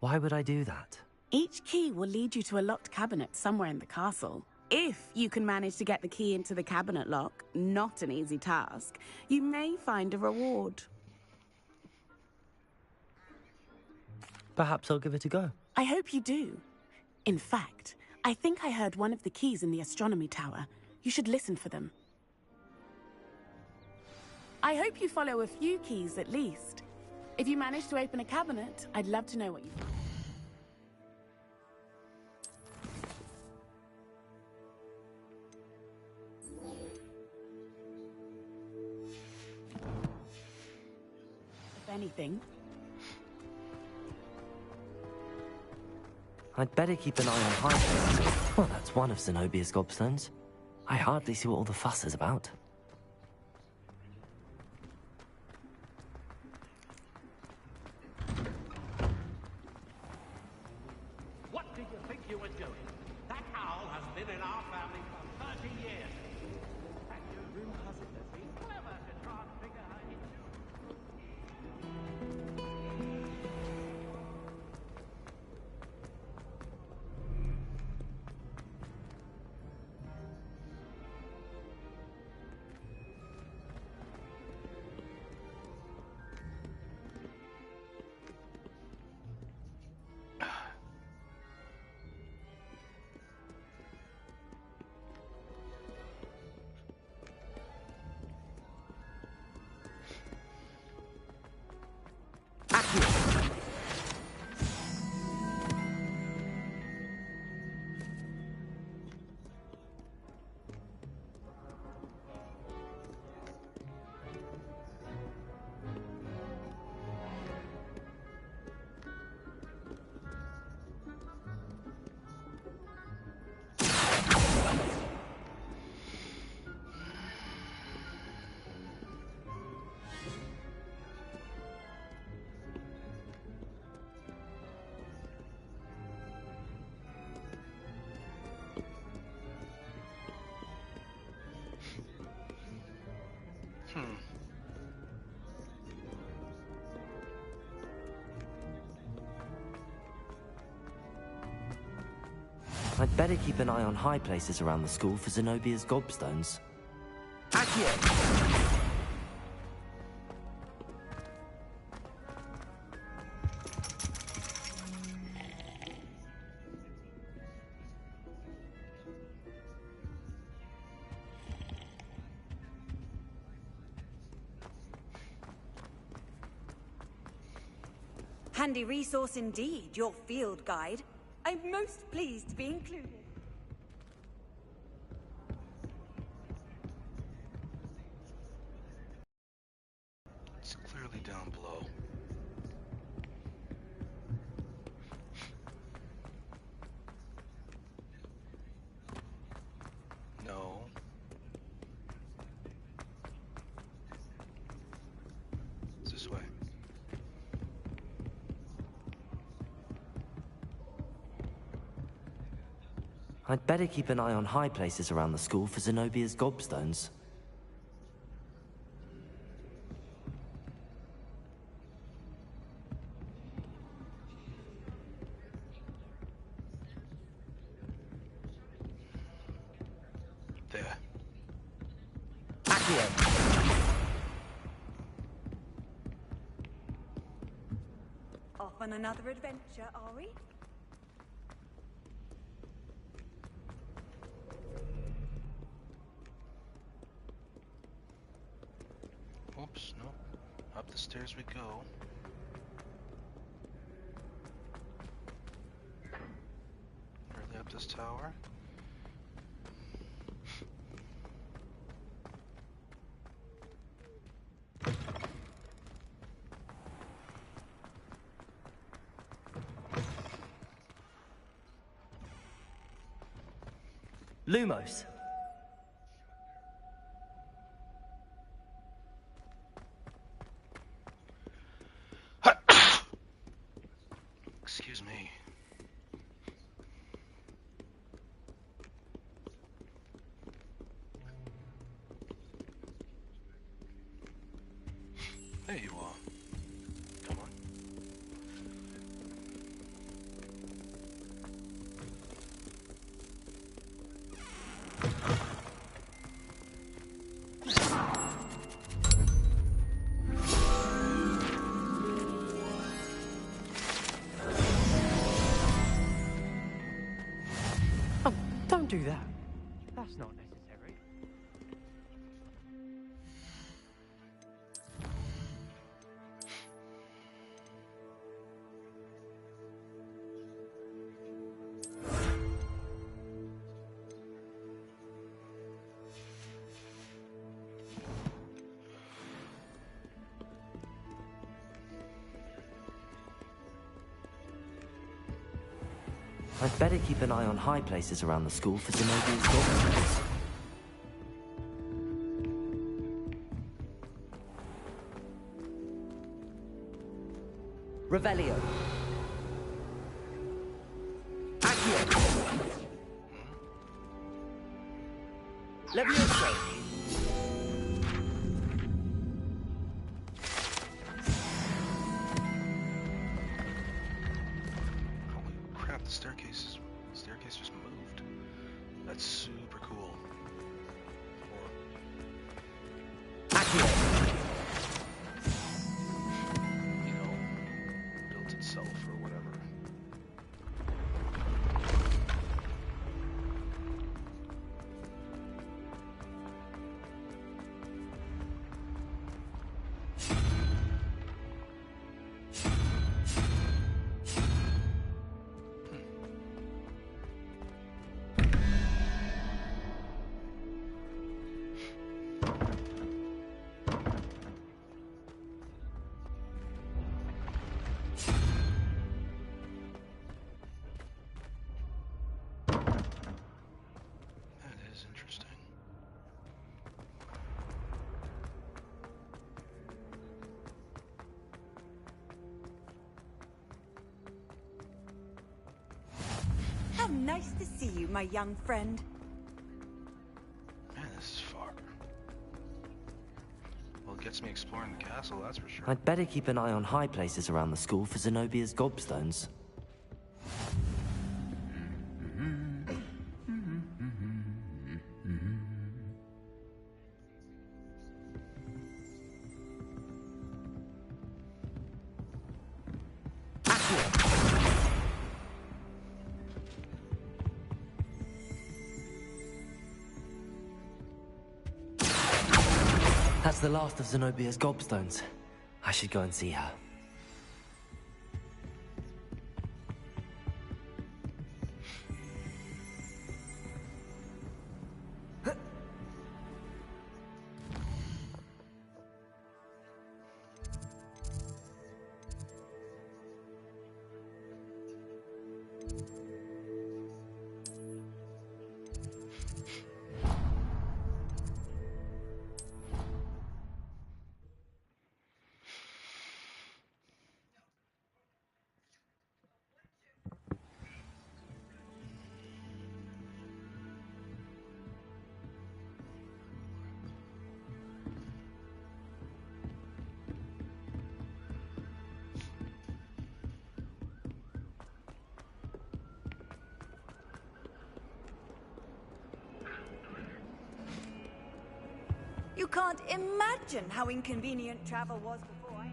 Speaker 1: Why would I do that?
Speaker 4: Each key will lead you to a locked cabinet somewhere in the castle. If you can manage to get the key into the cabinet lock, not an easy task, you may find a reward.
Speaker 1: Perhaps I'll give it a go.
Speaker 4: I hope you do. In fact, I think I heard one of the keys in the astronomy tower. You should listen for them. I hope you follow a few keys at least. If you manage to open a cabinet, I'd love to know what you find. If anything.
Speaker 1: I'd better keep an eye on high places. Well, that's one of Zenobia's gobstones. I hardly see what all the fuss is about.
Speaker 19: What did you think you were doing? That owl has been in our family for 30 years. And your room cousin has been clever to try and figure her into.
Speaker 1: I'd better keep an eye on high places around the school for Zenobia's gobstones.
Speaker 17: Handy resource indeed, your field guide. I'm most pleased to be included.
Speaker 2: It's clearly down below. No. It's this way.
Speaker 1: I'd better keep an eye on high places around the school for Zenobia's gobstones.
Speaker 2: There.
Speaker 17: Off on another adventure, are we?
Speaker 2: Oops, no. Up the stairs we go. Early up this tower.
Speaker 1: Lumos.
Speaker 2: Excuse me. There you are. Come on.
Speaker 1: Oh, don't do that. That's not necessary. I'd better keep an eye on high places around the school for Zenobia's gobstones. Revelio. Accio. Levioso.
Speaker 2: Crap, the staircase just moved. That's super cool. You know, built itself or whatever. That is interesting.
Speaker 17: How nice to see you, my young friend.
Speaker 2: Man, this is far. Well, it gets me exploring the castle, that's for sure.
Speaker 1: I'd better keep an eye on high places around the school for Zenobia's gobstones. That's the last of Zenobia's gobstones. I should go and see her.
Speaker 17: You can't imagine how inconvenient travel was before I...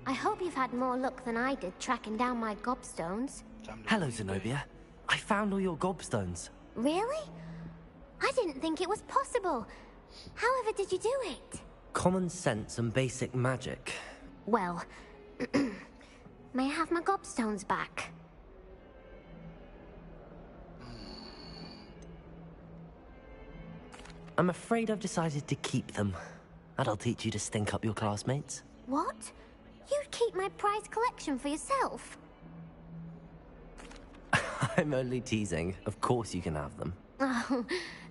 Speaker 3: I hope you've had more luck than I did tracking down my gobstones.
Speaker 1: Hello, Zenobia. I found all your gobstones.
Speaker 3: Really? I didn't think it was possible. However did you do it?
Speaker 1: Common sense and basic magic.
Speaker 3: Well, may I have my gobstones back?
Speaker 1: I'm afraid I've decided to keep them. That'll teach you to stink up your classmates.
Speaker 3: What? You'd keep my prized collection for yourself?
Speaker 1: I'm only teasing. Of course you can have them.
Speaker 3: Oh,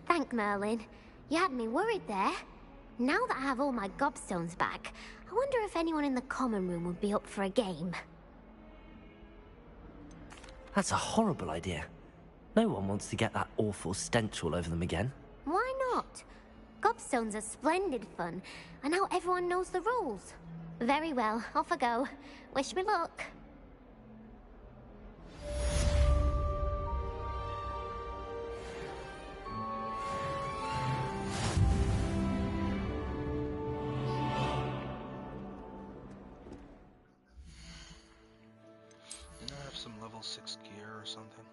Speaker 3: thank Merlin. You had me worried there. Now that I have all my gobstones back, I wonder if anyone in the common room would be up for a game.
Speaker 1: That's a horrible idea. No one wants to get that awful stench all over them again.
Speaker 3: Why not? Gobstones are splendid fun, and now everyone knows the rules. Very well, off I go. Wish me luck.
Speaker 2: Didn't I have some level 6 gear or something?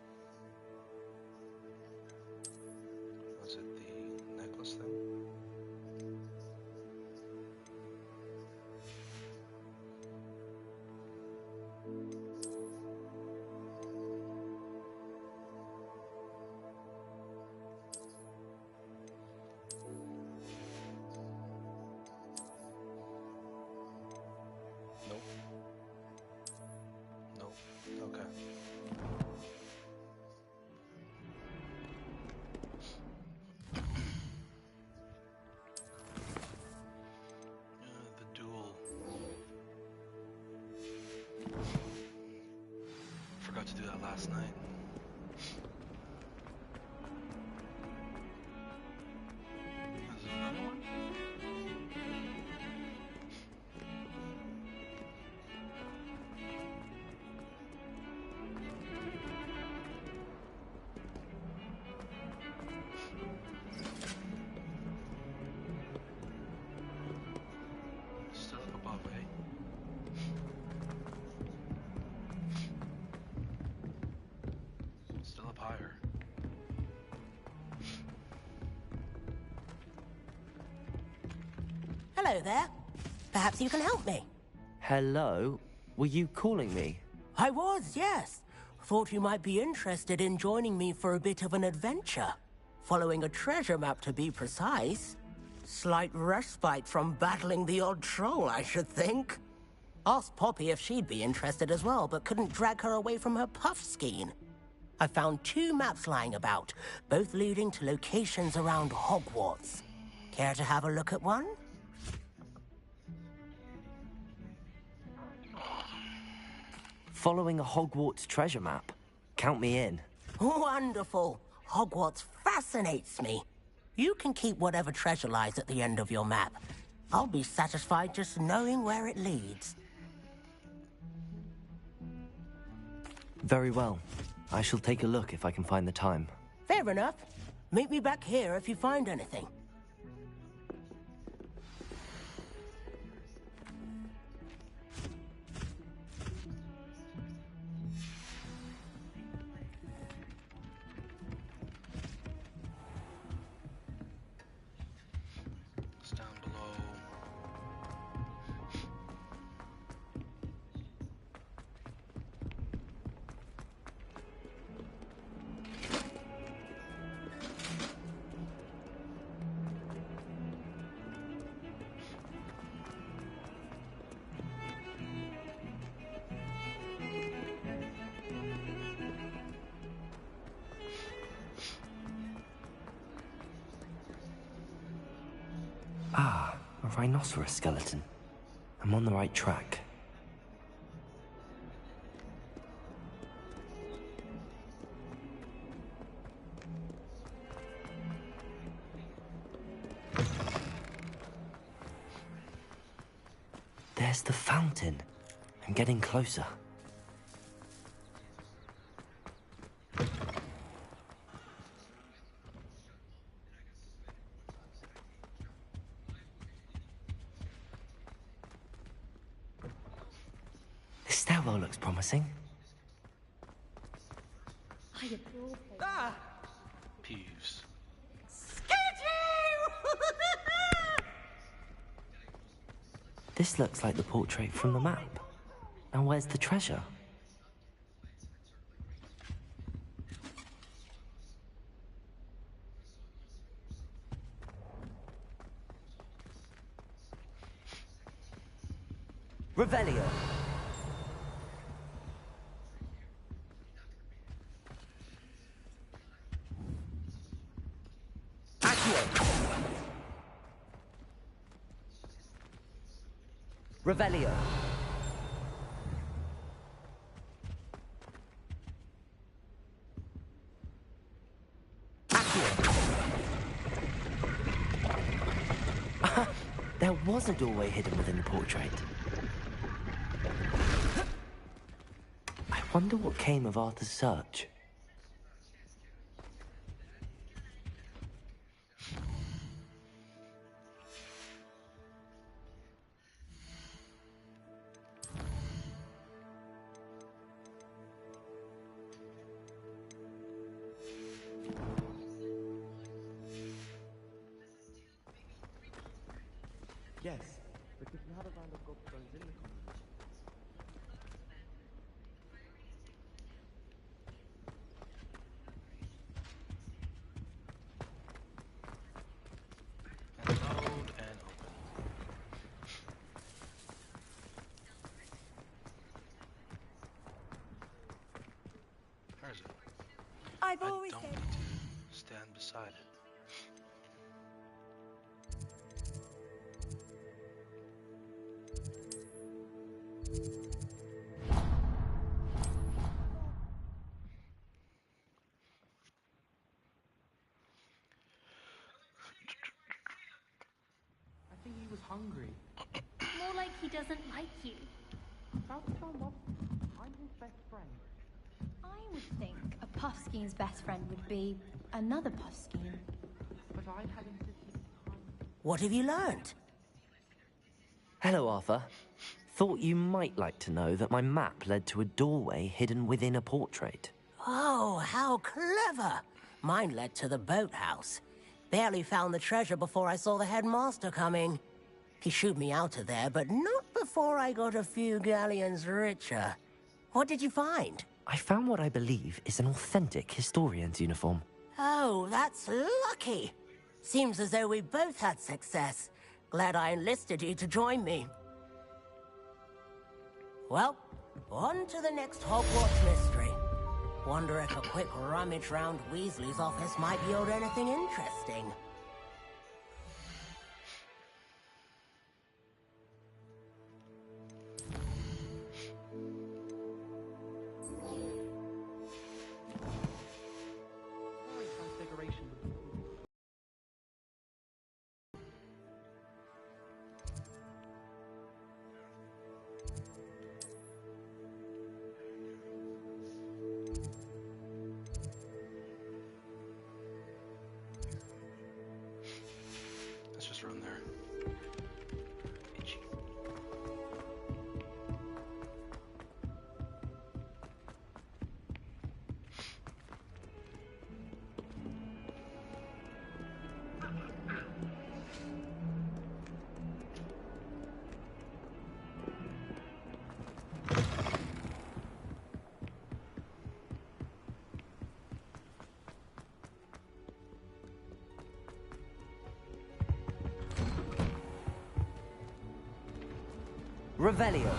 Speaker 2: Was it the necklace thing? Nope. Nope. Okay. The duel. Forgot to do that last night. Is there another one? Still up above, eh? Still up higher.
Speaker 5: Hello there. Perhaps you can help me.
Speaker 1: Hello? Were you calling me?
Speaker 5: I was, yes. Thought you might be interested in joining me for a bit of an adventure. Following a treasure map, to be precise. Slight respite from battling the odd troll, I should think. Asked Poppy if she'd be interested as well, but couldn't drag her away from her puff skein. I found 2 maps lying about, both leading to locations around Hogwarts. Care to have a look at one?
Speaker 1: Following a Hogwarts treasure map. Count me in.
Speaker 5: Wonderful. Hogwarts fascinates me. You can keep whatever treasure lies at the end of your map. I'll be satisfied just knowing where it leads.
Speaker 1: Very well. I shall take a look if I can find the time.
Speaker 5: Fair enough. Meet me back here if you find anything.
Speaker 2: It's down below.
Speaker 1: Ah, a rhinoceros skeleton. I'm on the right track. There's the fountain. I'm getting closer. This stairwell looks promising.
Speaker 5: Ah!
Speaker 2: Peeves.
Speaker 1: This looks like the portrait from the map. And where's the treasure? Revelio. Revelio. There was a doorway hidden within the portrait. I wonder what came of Arthur's search.
Speaker 20: Yes, but if you have a round of gobstones in the common
Speaker 2: Load and open. Where is it?
Speaker 17: I've
Speaker 2: I
Speaker 17: always
Speaker 2: don't
Speaker 17: said.
Speaker 2: need to stand beside it.
Speaker 16: I think he was hungry.
Speaker 21: More like he doesn't like you.
Speaker 16: How did I love? I'm his best friend.
Speaker 21: I would think a Puffskene's best friend would be another Puffskene.
Speaker 16: But I had insisted.
Speaker 5: What have you learned?
Speaker 1: Hello, Arthur. Thought you might like to know that my map led to a doorway hidden within a portrait.
Speaker 5: Oh, how clever! Mine led to the boathouse. Barely found the treasure before I saw the headmaster coming. He shooed me out of there, but not before I got a few galleons richer. What did you find?
Speaker 1: I found what I believe is an authentic historian's uniform.
Speaker 5: Oh, that's lucky. Seems as though we both had success. Glad I enlisted you to join me. Well, on to the next Hogwarts mystery. Wonder if a quick rummage round Weasley's office might yield anything interesting.
Speaker 16: Transfiguration would be cool.
Speaker 2: Let's just run there. Itchy.
Speaker 1: Revelio.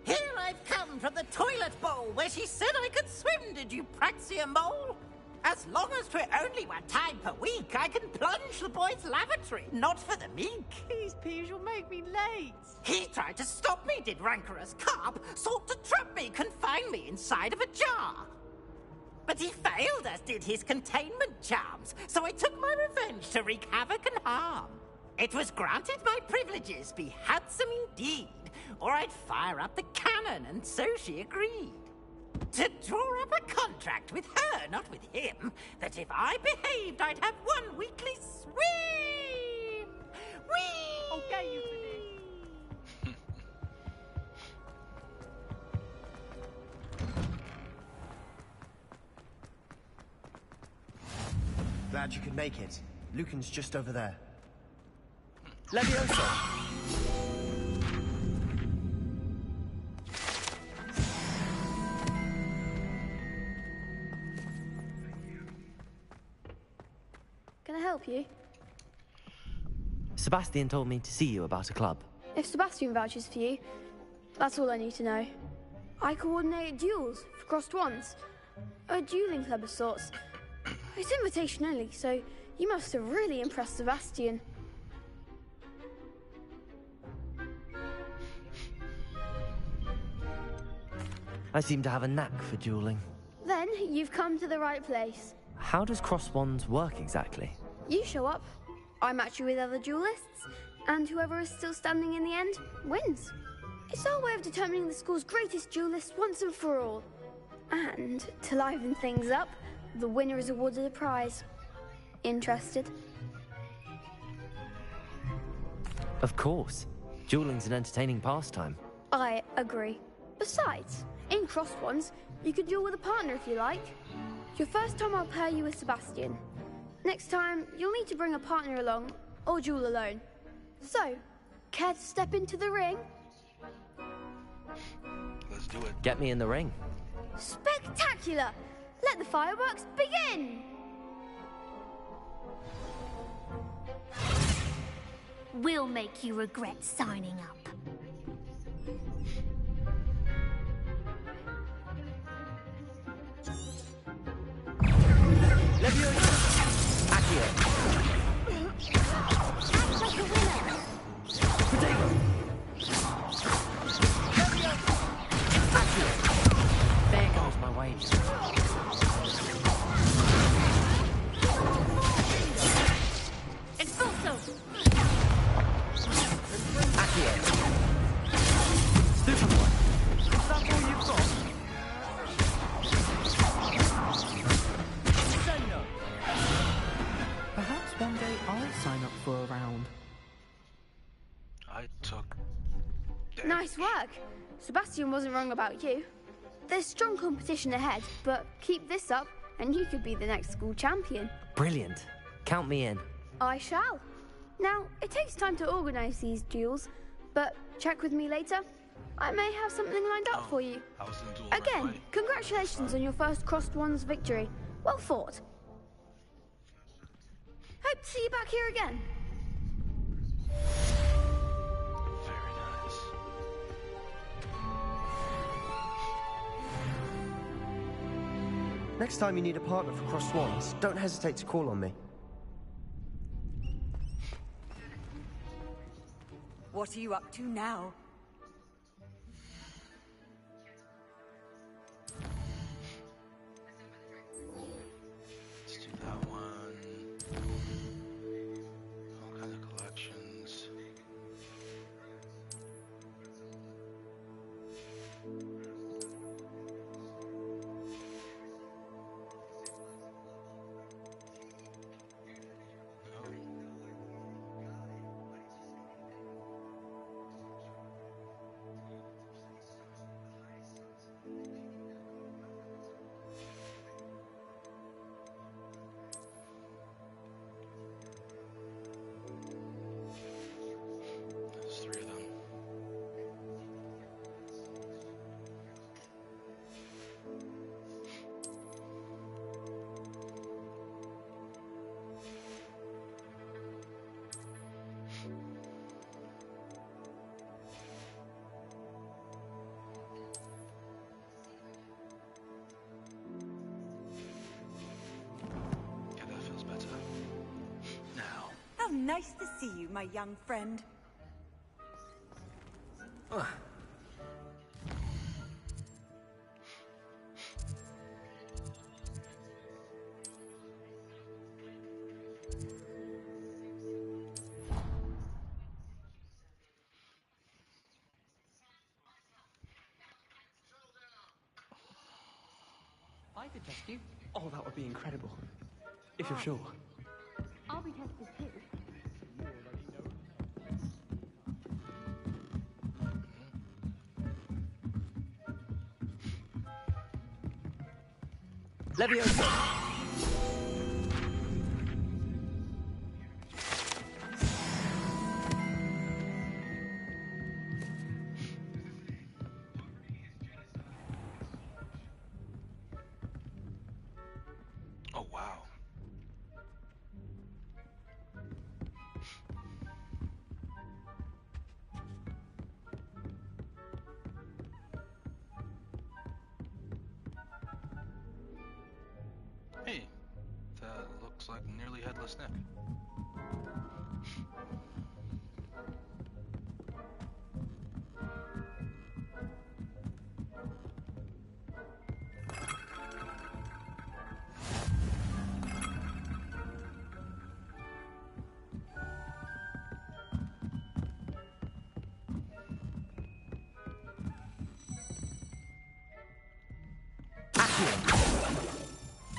Speaker 6: Here I've come from the toilet bowl where she said I could swim, did you praxia mole? As long as 'twere only one time per week, I can plunge the boy's lavatory, not for the meek.
Speaker 17: Please, Peeves, you'll make me late.
Speaker 6: He tried to stop me, did rancorous carp, sought to trap me, confine me inside of a jar. But he failed, as did his containment charms, so I took my revenge to wreak havoc and harm. It was granted my privileges be handsome indeed, or I'd fire up the cannon, and so she agreed. To draw up a contract with her, not with him, that if I behaved, I'd have one weekly swim! Whee!
Speaker 16: Okay, you finished.
Speaker 20: Glad you could make it. Lucan's just over there. Levioso!
Speaker 7: help you?
Speaker 1: Sebastian told me to see you about a club.
Speaker 7: If Sebastian vouches for you, that's all I need to know. I coordinate duels for crossed wands. A dueling club of sorts. It's invitation only, so you must have really impressed Sebastian.
Speaker 1: I seem to have a knack for dueling.
Speaker 7: Then you've come to the right place.
Speaker 1: How does cross wands work exactly?
Speaker 7: You show up, I match you with other duelists, and whoever is still standing in the end wins. It's our way of determining the school's greatest duelist once and for all. And to liven things up, the winner is awarded a prize. Interested?
Speaker 1: Of course. Dueling's an entertaining pastime.
Speaker 7: I agree. Besides, in crossed wands, you could duel with a partner if you like. Your first time I'll pair you with Sebastian. Next time, you'll need to bring a partner along, or duel alone. So, care to step into the ring?
Speaker 2: Let's do it.
Speaker 1: Get me in the ring.
Speaker 7: Spectacular! Let the fireworks begin!
Speaker 3: We'll make you regret signing up.
Speaker 1: There goes my wager.
Speaker 3: Expulso!
Speaker 1: Accio. Superboy.
Speaker 22: Is that all you've got? Say no. Perhaps one day I'll sign up for a round.
Speaker 2: I took...
Speaker 7: Nice work! Sebastian wasn't wrong about you. There's strong competition ahead, but keep this up and you could be the next school champion.
Speaker 1: Brilliant. Count me in.
Speaker 7: I shall. Now, it takes time to organise these duels, but check with me later. I may have something lined up for you. Again, congratulations on your first crossed wands victory. Well fought. Hope to see you back here again.
Speaker 23: Next time you need a partner for crossed wands, don't hesitate to call on me.
Speaker 17: What are you up to now?
Speaker 2: Let's do that one. All kinds of collections. There's 3 of them. Yeah, that feels better. Now.
Speaker 17: How nice to see you, my young friend.
Speaker 16: I could test you. Oh, that would be incredible. If you're sure.
Speaker 3: I'll be tested too.
Speaker 1: Leviosa.
Speaker 2: Oh, wow. necklace, Nick.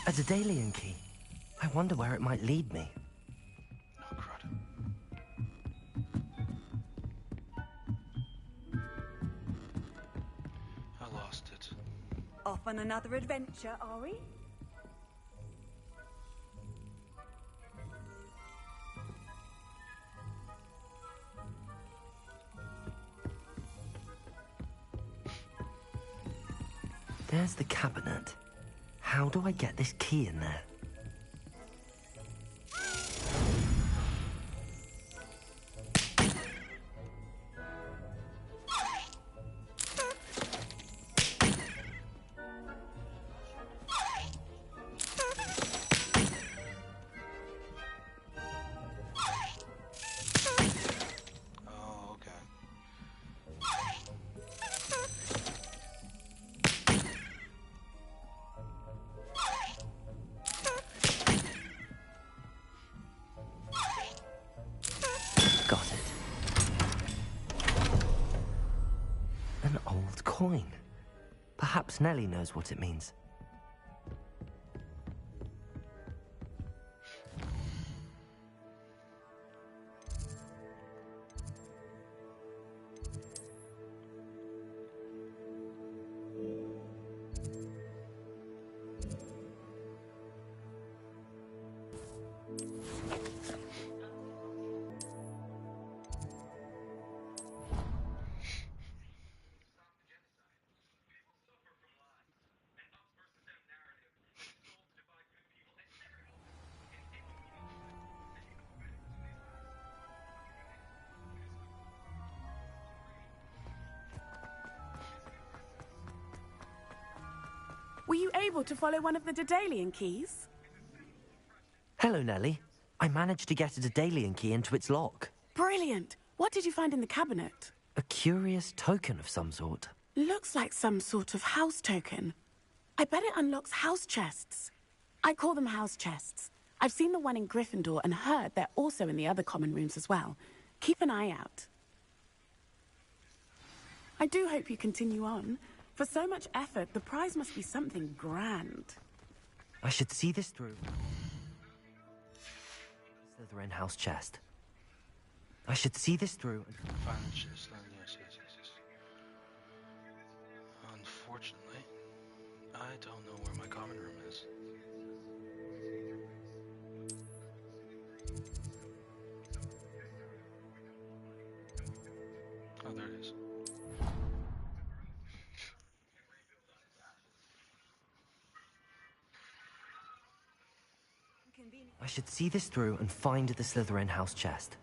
Speaker 1: A Daedalian key. I wonder where it might lead me.
Speaker 2: Oh, crud. I lost it.
Speaker 17: Off on another adventure, are we?
Speaker 1: There's the cabinet. How do I get this key in there?
Speaker 2: Oh, okay.
Speaker 1: Got it. An old coin. Perhaps Nellie knows what it means.
Speaker 4: Were you able to follow one of the Daedalian keys?
Speaker 1: Hello, Nellie. I managed to get a Daedalian key into its lock.
Speaker 4: Brilliant. What did you find in the cabinet?
Speaker 1: A curious token of some sort.
Speaker 4: Looks like some sort of house token. I bet it unlocks house chests. I call them house chests. I've seen the one in Gryffindor and heard they're also in the other common rooms as well. Keep an eye out. I do hope you continue on. For so much effort, the prize must be something grand.
Speaker 1: I should see this through. Slytherin house chest. I should see this through.
Speaker 2: Find the chest. Yes. Unfortunately, I don't know where my common room is. Oh, there it is.
Speaker 1: I should see this through and find the Slytherin house chest.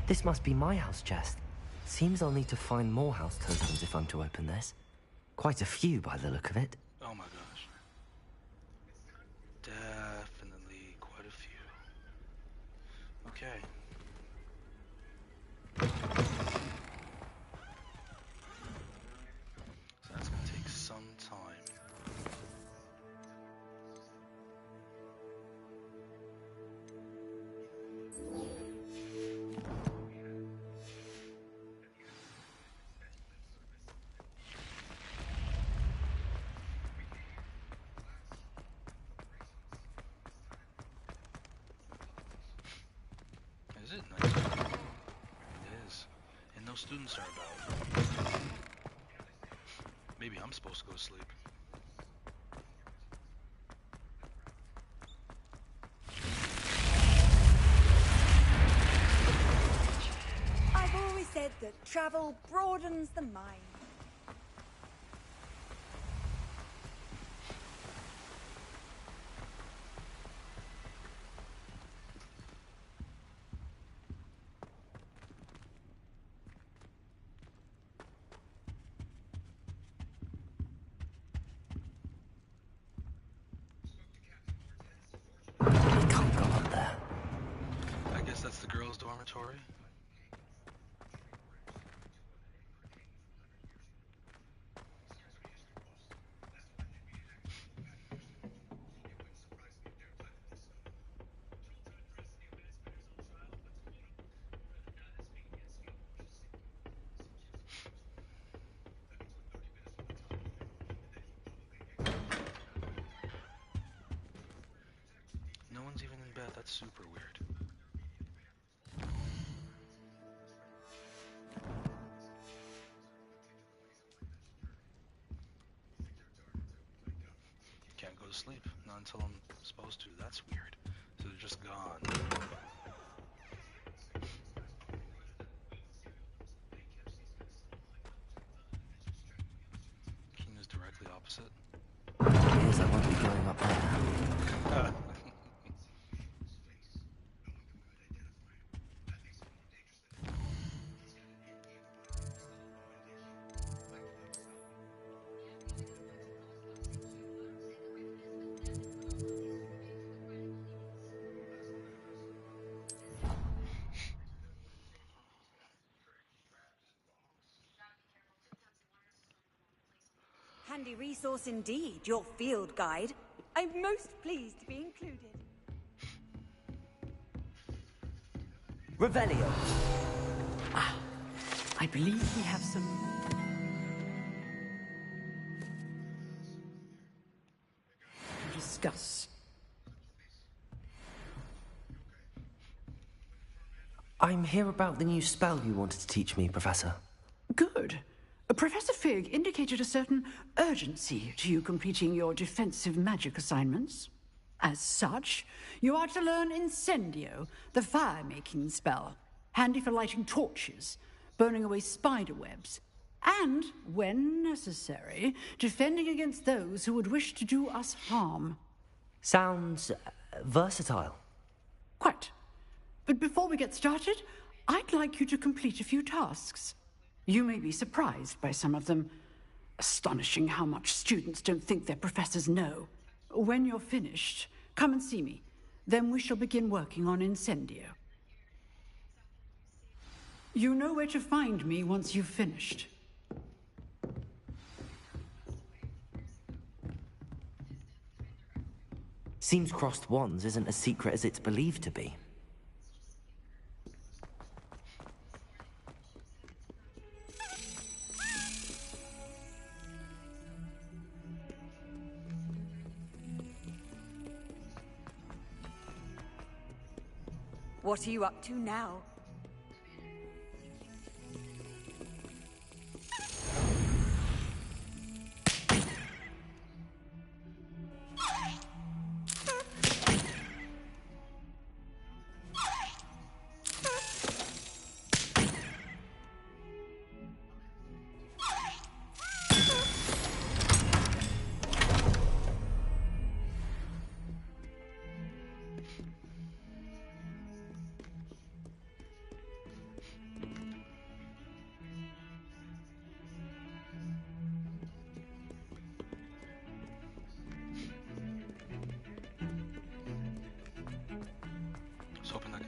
Speaker 1: This must be my house chest. Seems I'll need to find more house tokens if I'm to open this. Quite a few by the look of it.
Speaker 2: Oh my gosh. Definitely quite a few. Okay. So that's gonna take some time. Is it nice? It is. And no students are about. Maybe I'm supposed to go to sleep.
Speaker 17: I've always said that travel broadens the mind.
Speaker 2: that's super weird. Can't go to sleep, not until I'm supposed to. That's weird. So they're just gone. Keena's directly opposite.
Speaker 1: Guess I won't be going up there.
Speaker 17: Handy resource indeed, your field guide. I'm most pleased to be included.
Speaker 8: Revelio. Ah, I believe we have some... to discuss.
Speaker 1: I'm here about the new spell you wanted to teach me, Professor.
Speaker 11: Good. Professor Fig indicated a certain urgency to you completing your defensive magic assignments. As such, you are to learn Incendio, the fire-making spell, handy for lighting torches, burning away spider webs, and, when necessary, defending against those who would wish to do us harm.
Speaker 1: Sounds versatile.
Speaker 11: Quite. But before we get started, I'd like you to complete a few tasks. You may be surprised by some of them. Astonishing how much students don't think their professors know. When you're finished, come and see me. Then we shall begin working on Incendio. You know where to find me once you've finished.
Speaker 1: Seems crossed wands isn't as secret as it's believed to be.
Speaker 17: What are you up to now?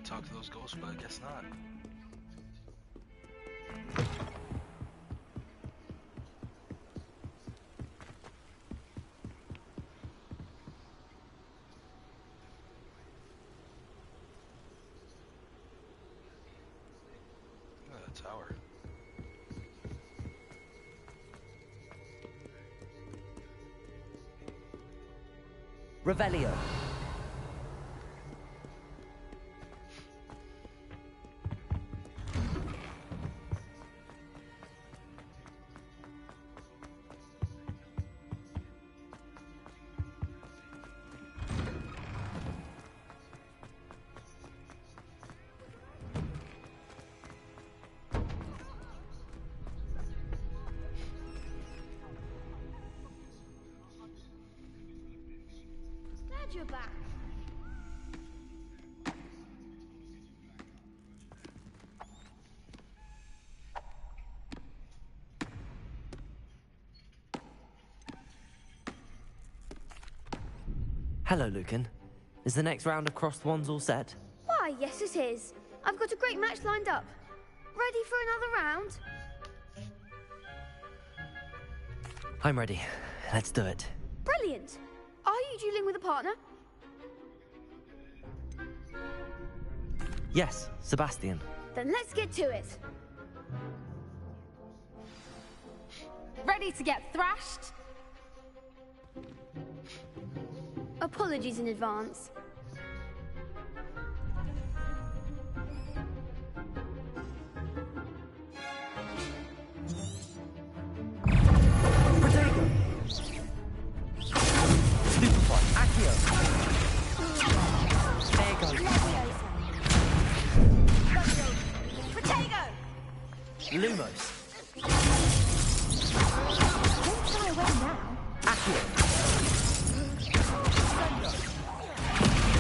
Speaker 2: Talk to those ghosts, but I guess not. Look at that tower.
Speaker 8: Revelio.
Speaker 7: Glad you're back.
Speaker 1: Hello, Lucan. Is the next round of crossed wands all set?
Speaker 7: Why, yes it is. I've got a great match lined up. Ready for another round?
Speaker 1: I'm ready. Let's do it.
Speaker 7: Brilliant. Are you dueling with a partner?
Speaker 1: Yes, Sebastian.
Speaker 7: Then let's get to it.
Speaker 21: Ready to get thrashed?
Speaker 7: Apologies in advance.
Speaker 23: Lumos.
Speaker 21: Don't fly away now.
Speaker 23: Accio.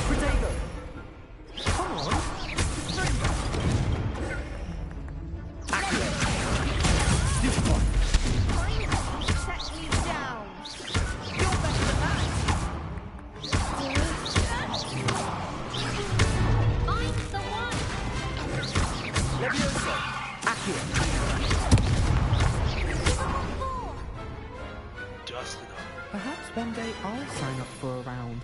Speaker 23: Protego. Come on. Accio. Stupid one.
Speaker 7: Set me down. You're better than that. I'm the one.
Speaker 23: Levioso. Accio.
Speaker 2: Dusted up.
Speaker 22: Perhaps one day I'll sign up for a round.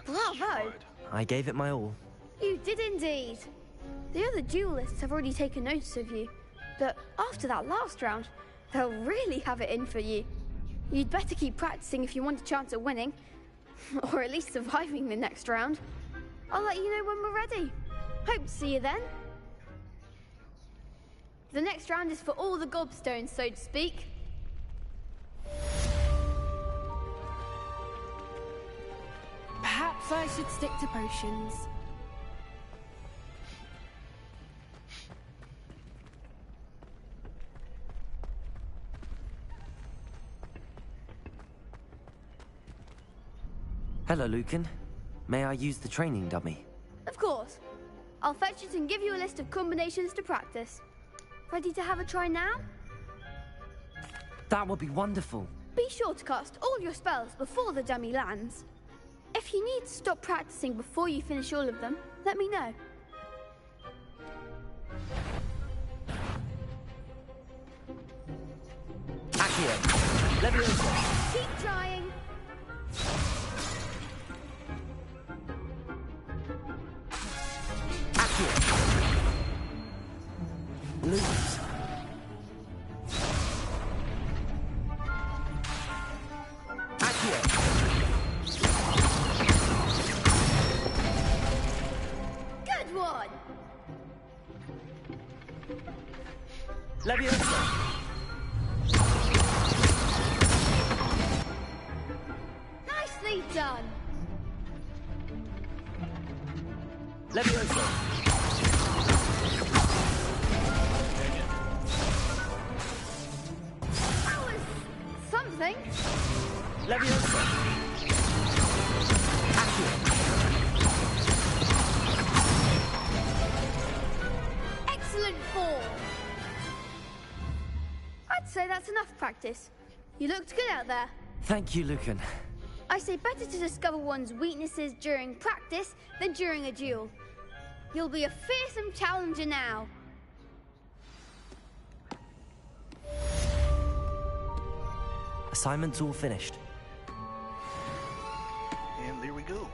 Speaker 7: Bravo.
Speaker 1: I gave it my all.
Speaker 7: You did indeed. The other duelists have already taken notice of you, but after that last round, they'll really have it in for you. You'd better keep practicing if you want a chance at winning, or at least surviving the next round. I'll let you know when we're ready. Hope to see you then. The next round is for all the gobstones, so to speak.
Speaker 12: Perhaps I should stick to potions.
Speaker 1: Hello, Lucan. May I use the training dummy?
Speaker 7: Of course. I'll fetch it and give you a list of combinations to practice. Ready to have a try now?
Speaker 1: That would be wonderful.
Speaker 7: Be sure to cast all your spells before the dummy lands. If you need to stop practicing before you finish all of them, let me know.
Speaker 23: Accio. Levioso.
Speaker 7: Keep trying.
Speaker 23: Accio. Lumos. Accio.
Speaker 7: Good one.
Speaker 23: Levioso.
Speaker 7: Nicely done.
Speaker 23: Levioso.
Speaker 7: That was something.
Speaker 23: Levioso. Accio.
Speaker 7: Excellent form. I'd say that's enough practice. You looked good out there.
Speaker 1: Thank you, Lucan.
Speaker 7: I say better to discover one's weaknesses during practice than during a duel. You'll be a fearsome challenger now.
Speaker 1: Assignment's all finished.
Speaker 2: And there we go.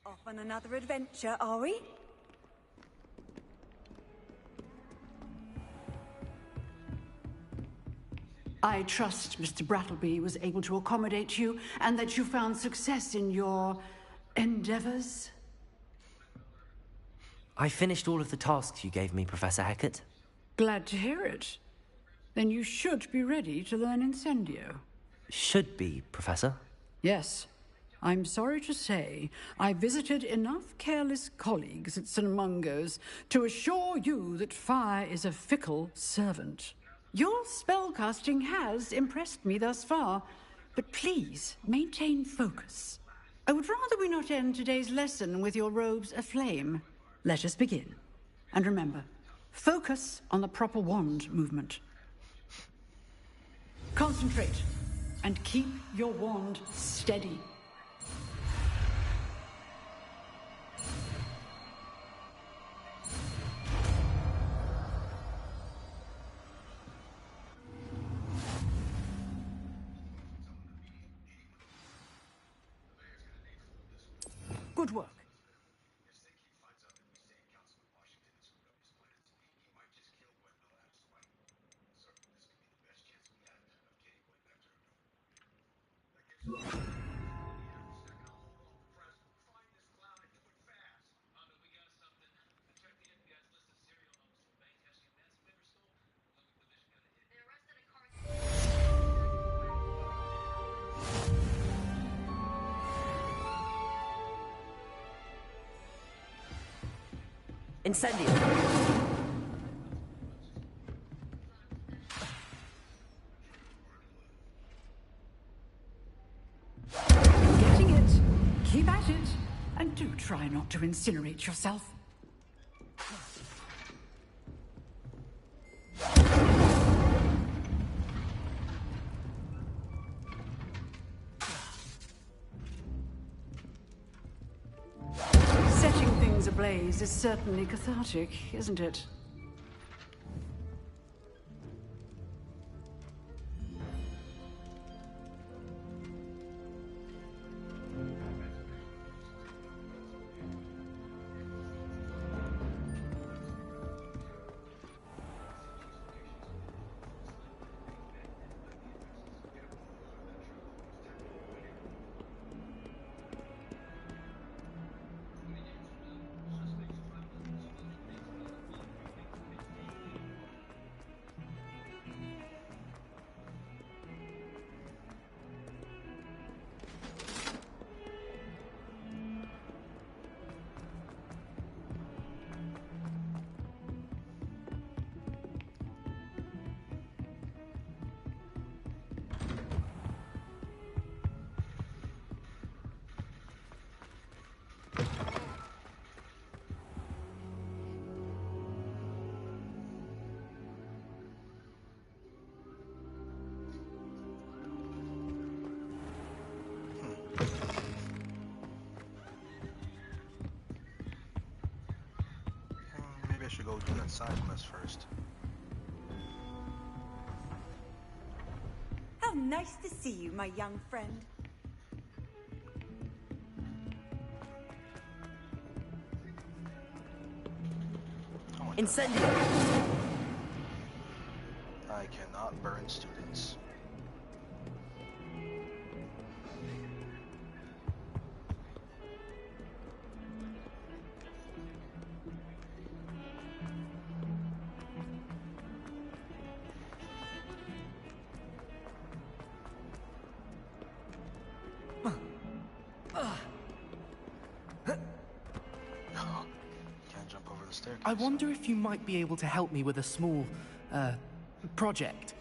Speaker 17: Off on another adventure, are we?
Speaker 11: I trust Mr. Brattleby was able to accommodate you and that you found success in your endeavors.
Speaker 1: I finished all of the tasks you gave me, Professor Hecat.
Speaker 11: Glad to hear it. Then you should be ready to learn Incendio.
Speaker 1: Should be, Professor.
Speaker 11: Yes. I'm sorry to say, I visited enough careless colleagues at St. Mungo's to assure you that fire is a fickle servant. Your spellcasting has impressed me thus far, but please maintain focus. I would rather we not end today's lesson with your robes aflame. Let us begin. And remember, focus on the proper wand movement. Concentrate and keep your wand steady. Good work.
Speaker 23: Incendio!
Speaker 11: Getting it. Keep at it. And do try not to incinerate yourself. Setting things ablaze is certainly cathartic, isn't it?
Speaker 2: Maybe I should go do that side quest first.
Speaker 17: How nice to see you, my young friend.
Speaker 23: Incendio!
Speaker 2: I cannot burn students.
Speaker 22: I wonder if you might be able to help me with a small, project.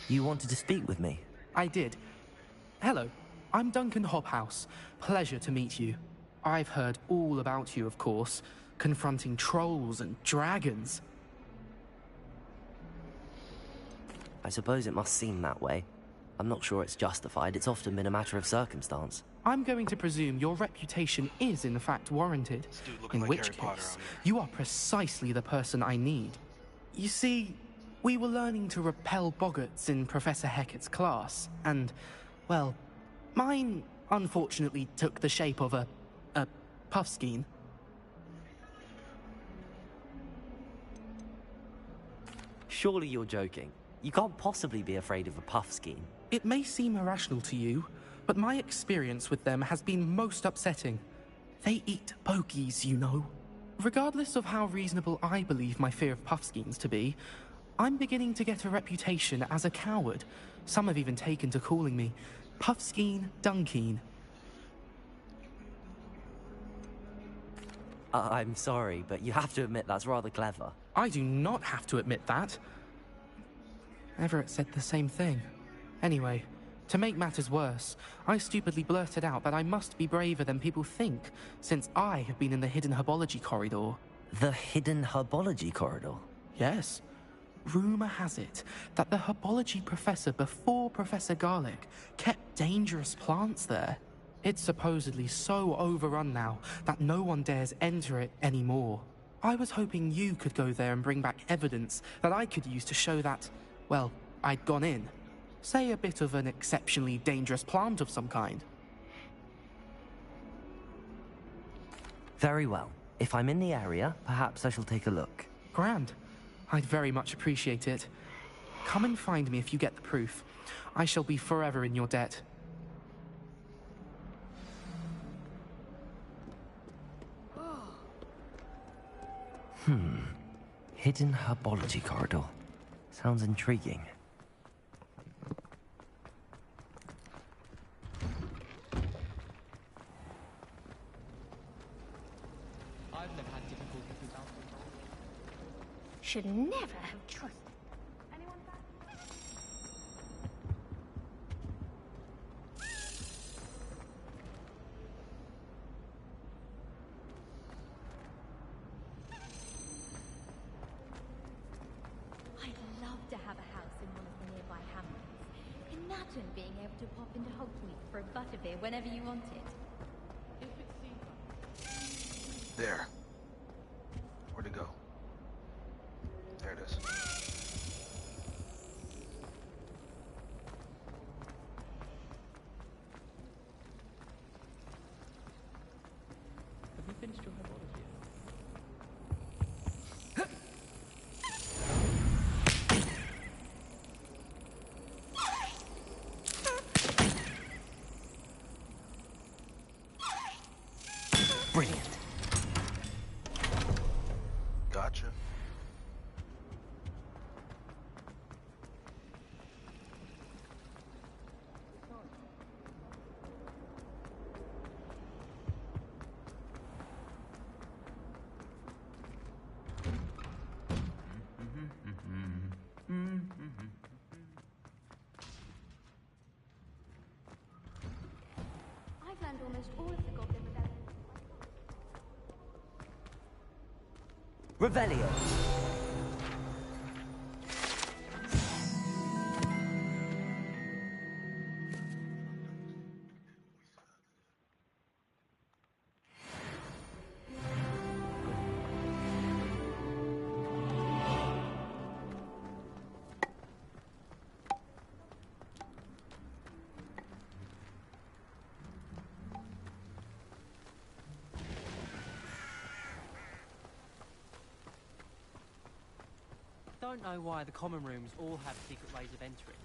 Speaker 1: You wanted to speak with me?
Speaker 22: I did. Hello, I'm Duncan Hobhouse. Pleasure to meet you. I've heard all about you, of course, confronting trolls and dragons.
Speaker 1: I suppose it must seem that way. I'm not sure it's justified. It's often been a matter of circumstance.
Speaker 22: I'm going to presume your reputation is in fact warranted. In
Speaker 2: like
Speaker 22: which
Speaker 2: Harry Potter
Speaker 22: case,
Speaker 2: out
Speaker 22: you are precisely the person I need. You see, we were learning to repel boggarts in Professor Hecat's class, and, well, mine unfortunately took the shape of a puffskein.
Speaker 1: Surely you're joking. You can't possibly be afraid of a puffskein.
Speaker 22: It may seem irrational to you, but my experience with them has been most upsetting. They eat bogies, you know. Regardless of how reasonable I believe my fear of puffskeins to be, I'm beginning to get a reputation as a coward. Some have even taken to calling me Puffskeen Dunkeen.
Speaker 1: I'm sorry, but you have to admit that's rather clever.
Speaker 22: I do not have to admit that. Everett said the same thing. Anyway, to make matters worse, I stupidly blurted out that I must be braver than people think, since I have been in the hidden herbology corridor.
Speaker 1: The hidden herbology corridor?
Speaker 22: Yes. Rumor has it that the herbology professor before Professor Garlic kept dangerous plants there. It's supposedly so overrun now that no one dares enter it anymore. I was hoping you could go there and bring back evidence that I could use to show that, well, I'd gone in. Say a bit of an exceptionally dangerous plant of some kind.
Speaker 1: Very well. If I'm in the area, perhaps I shall take a look.
Speaker 22: Grand. I'd very much appreciate it. Come and find me if you get the proof. I shall be forever in your debt.
Speaker 1: Hidden herbology corridor. Sounds intriguing.
Speaker 16: I've never had difficulty without
Speaker 3: Should never have trusted.
Speaker 21: I'd love to have a house in one of the nearby hamlets. Imagine being able to pop into Hogsmeade for a butterbeer whenever you wanted.
Speaker 2: There. Where'd it go? There it is.
Speaker 16: Have you finished your herbology yet?
Speaker 1: Brilliant.
Speaker 2: Gotcha.
Speaker 7: I've learned almost all of the goblin rebellion.
Speaker 1: Revelio.
Speaker 10: Don't know why the common rooms all have secret ways of entering.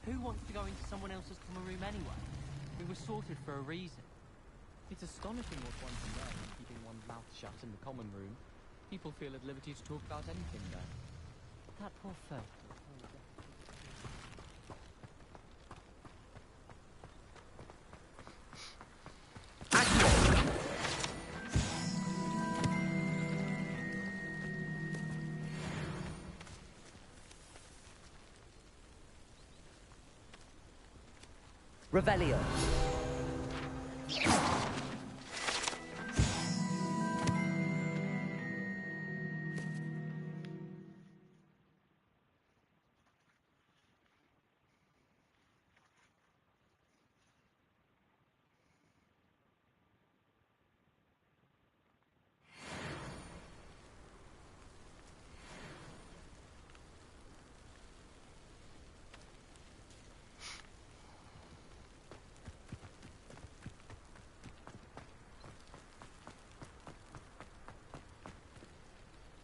Speaker 10: Who wants to go into someone else's common room anyway? We were sorted for a reason.
Speaker 16: It's astonishing what one can learn in keeping one's mouth shut in the common room. People feel at liberty to talk about anything there.
Speaker 10: That poor fellow.
Speaker 1: Revelio.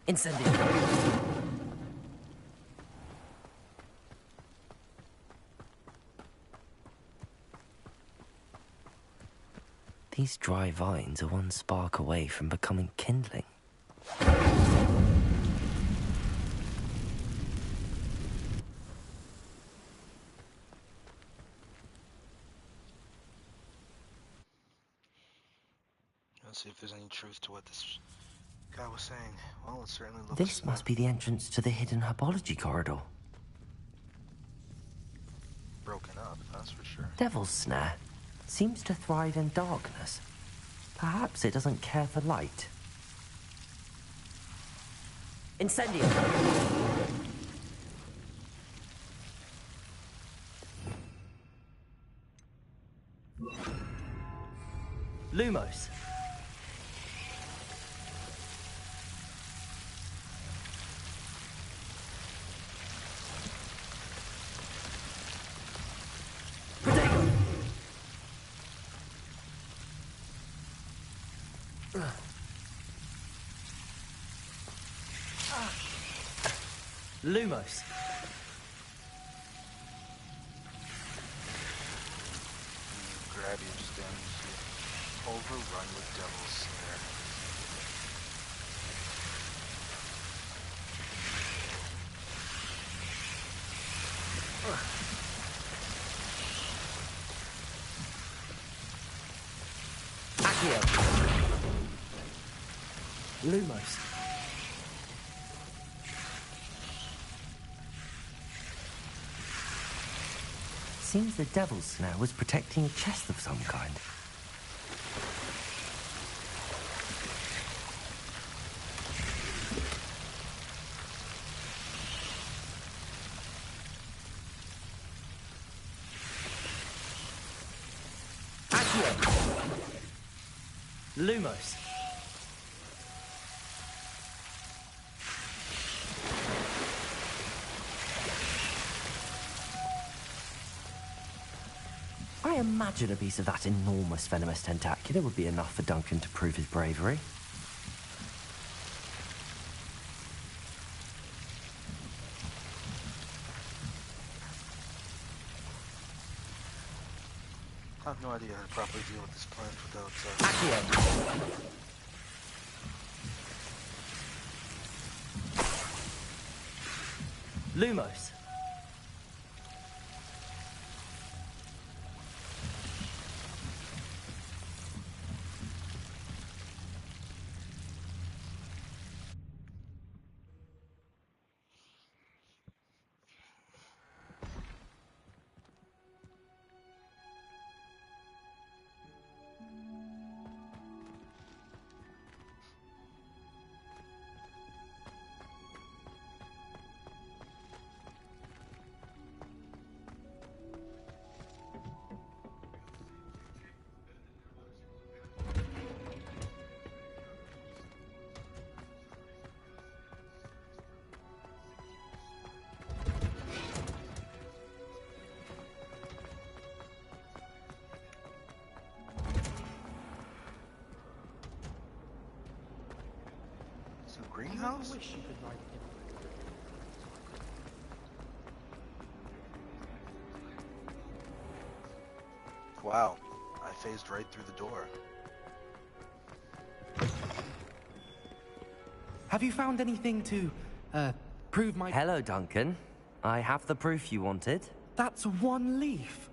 Speaker 1: Incendio. These dry vines are one spark away from becoming kindling.
Speaker 2: Let's see if there's any truth to what this guy was saying. Well, it certainly looks...
Speaker 1: This must be the entrance to the hidden herbology corridor.
Speaker 2: broken up, that's for sure.
Speaker 1: Devil's Snare seems to thrive in darkness. Perhaps it doesn't care for light. Incendio! Lumos. Protego. Lumos.
Speaker 2: grab you just damage you. Overrun with Devil's Snare.
Speaker 23: Accio. Lumos.
Speaker 1: Seems the Devil's Snare was protecting a chest of some kind.
Speaker 23: Lumos.
Speaker 1: I imagine a piece of that enormous venomous tentacular would be enough for Duncan to prove his bravery.
Speaker 2: I have no idea how to properly deal with this plant without...
Speaker 23: Lumos.
Speaker 2: Greenhouse?
Speaker 10: I wish you could ride it.
Speaker 2: Wow, I phased right through the door.
Speaker 22: Have you found anything to, prove my...
Speaker 1: Hello, Duncan. I have the proof you wanted.
Speaker 22: That's one leaf.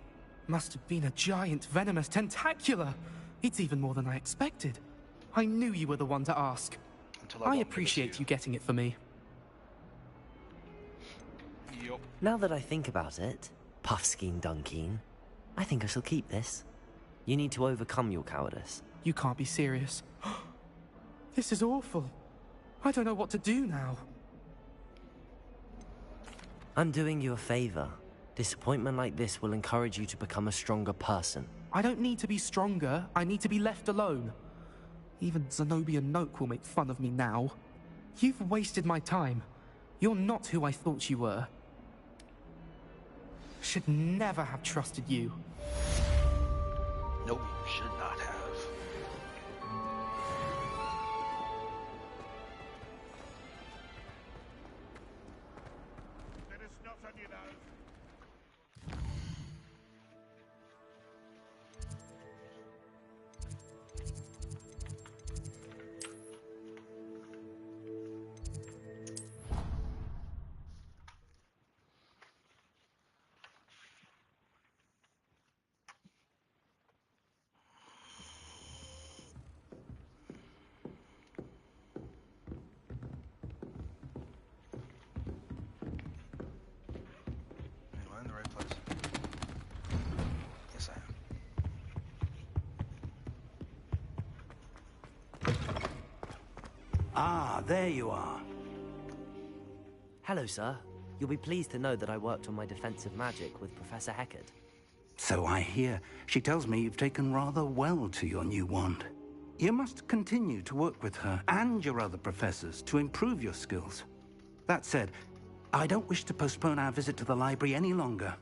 Speaker 22: Must have been a giant venomous tentacular. It's even more than I expected. I knew you were the one to ask. I appreciate you getting it for me.
Speaker 2: Yep.
Speaker 1: Now that I think about it, Puffskein Dunkeen, I think I shall keep this. You need to overcome your cowardice.
Speaker 22: You can't be serious. This is awful. I don't know what to do now.
Speaker 1: I'm doing you a favor. Disappointment like this will encourage you to become a stronger person.
Speaker 22: I don't need to be stronger. I need to be left alone. Even Zenobia Noak will make fun of me now. You've wasted my time. You're not who I thought you were. Should never have trusted you.
Speaker 2: Nope, should not have.
Speaker 19: Let us not on you, love.
Speaker 2: Am I in the right place? Yes, I am.
Speaker 18: Ah, there you are.
Speaker 1: Hello, sir. You'll be pleased to know that I worked on my defensive magic with Professor Heckard.
Speaker 18: So I hear. She tells me you've taken rather well to your new wand. You must continue to work with her and your other professors to improve your skills. That said, I don't wish to postpone our visit to the library any longer.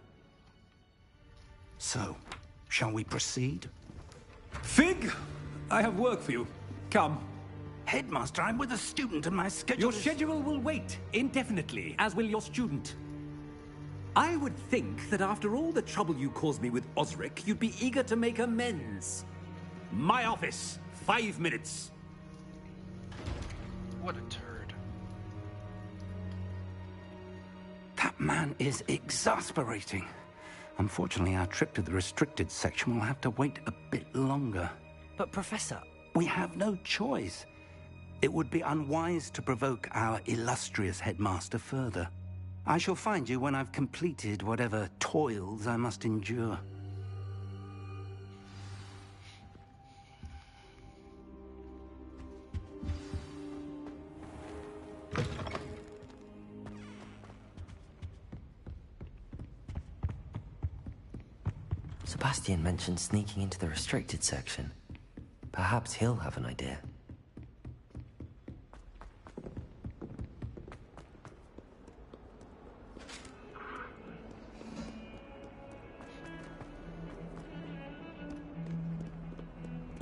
Speaker 18: So, shall we proceed?
Speaker 13: Fig, I have work for you. Come.
Speaker 18: Headmaster, I'm with a student and my schedule
Speaker 13: Your schedule will wait indefinitely, as will your student.
Speaker 9: I would think that after all the trouble you caused me with Osric, you'd be eager to make amends. My office. 5 minutes.
Speaker 2: What a turd.
Speaker 18: That man is exasperating. Unfortunately, our trip to the restricted section will have to wait a bit longer.
Speaker 1: But Professor...
Speaker 18: We have no choice. It would be unwise to provoke our illustrious headmaster further. I shall find you when I've completed whatever toils I must endure.
Speaker 1: Sebastian mentioned sneaking into the restricted section. Perhaps he'll have an idea.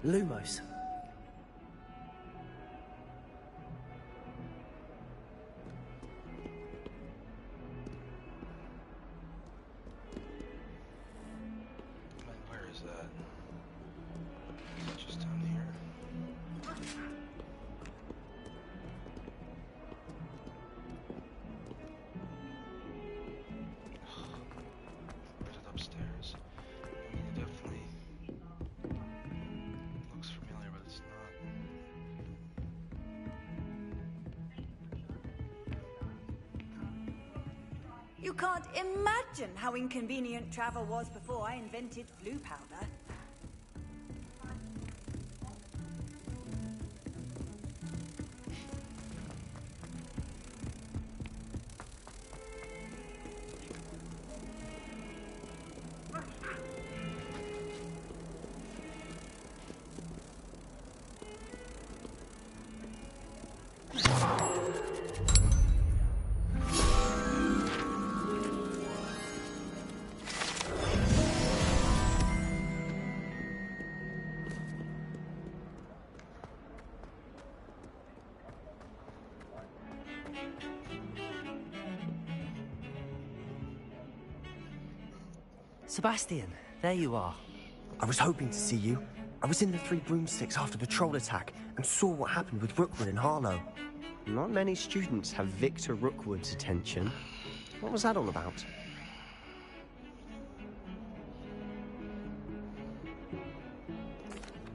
Speaker 23: Lumos.
Speaker 2: Where is that? Is it just down here? Where's it upstairs? I mean, it definitely looks familiar, but it's not.
Speaker 17: You can't imagine how inconvenient travel was before I invented blue powder.
Speaker 23: Sebastian, there you are. I was hoping to see you. I was in the Three Broomsticks after the troll attack and saw what happened with Rookwood and Harlow.
Speaker 14: Not many students have Victor Rookwood's attention. What was that all about?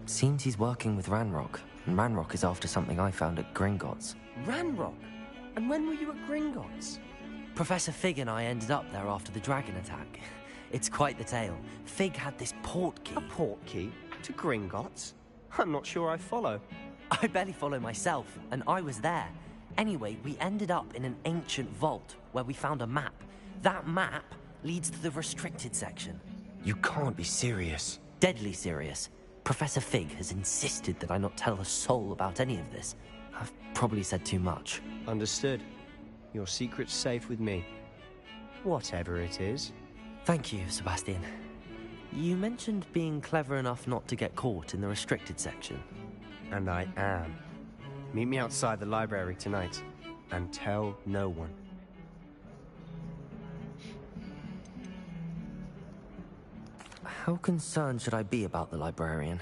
Speaker 1: Seems he's working with Ranrock, and Ranrock is after something I found at Gringotts.
Speaker 23: Ranrock? And when were you at Gringotts?
Speaker 1: Professor Fig and I ended up there after the dragon attack. It's quite the tale. Fig had this port key.
Speaker 14: A port key? To Gringotts? I'm not sure I follow.
Speaker 1: I barely follow myself, and I was there. Anyway, we ended up in an ancient vault where we found a map. That map leads to the restricted section.
Speaker 23: You can't be serious.
Speaker 1: Deadly serious. Professor Fig has insisted that I not tell a soul about any of this. I've probably said too much.
Speaker 14: Understood. Your secret's safe with me. Whatever it is.
Speaker 1: Thank you, Sebastian. You mentioned being clever enough not to get caught in the restricted section.
Speaker 14: And I am. Meet me outside the library tonight, and tell no one.
Speaker 1: How concerned should I be about the librarian?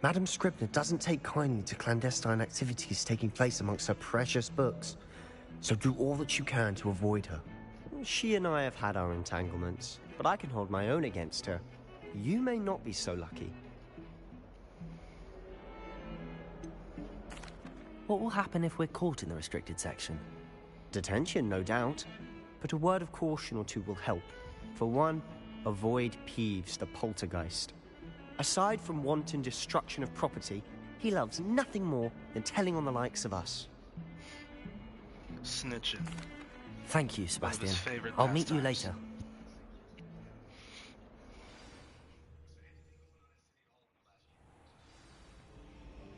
Speaker 23: Madam Scribner doesn't take kindly to clandestine activities taking place amongst her precious books. So do all that you can to avoid her.
Speaker 14: She and I have had our entanglements, but I can hold my own against her. You may not be so lucky.
Speaker 1: What will happen if we're caught in the restricted section?
Speaker 14: Detention, no doubt. But a word of caution or two will help. For one, avoid Peeves, the poltergeist. Aside from wanton destruction of property, he loves nothing more than telling on the likes of us.
Speaker 2: Snitching.
Speaker 1: Thank you, Sebastian. I'll meet you later.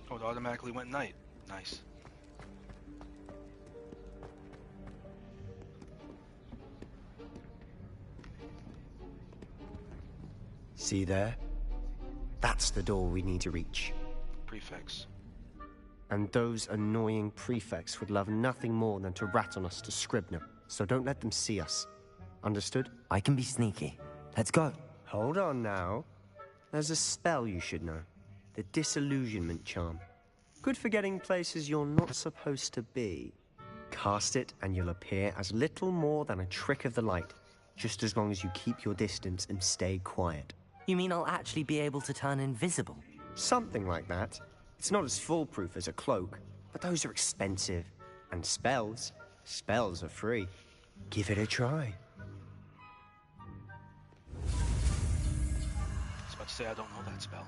Speaker 2: Oh, it automatically went night. Nice.
Speaker 14: See there? That's the door we need to reach.
Speaker 2: Prefects.
Speaker 14: And those annoying prefects would love nothing more than to rat on us to Scribner, so don't let them see us. Understood?
Speaker 1: I can be sneaky. Let's go.
Speaker 14: Hold on now. There's a spell you should know. The Disillusionment Charm. Good for getting places you're not supposed to be. Cast it and you'll appear as little more than a trick of the light, just as long as you keep your distance and stay quiet.
Speaker 1: You mean I'll actually be able to turn invisible?
Speaker 14: Something like that. It's not as foolproof as a cloak, but those are expensive. And spells are free. Give it a try.
Speaker 2: I was about to say I don't know that spell.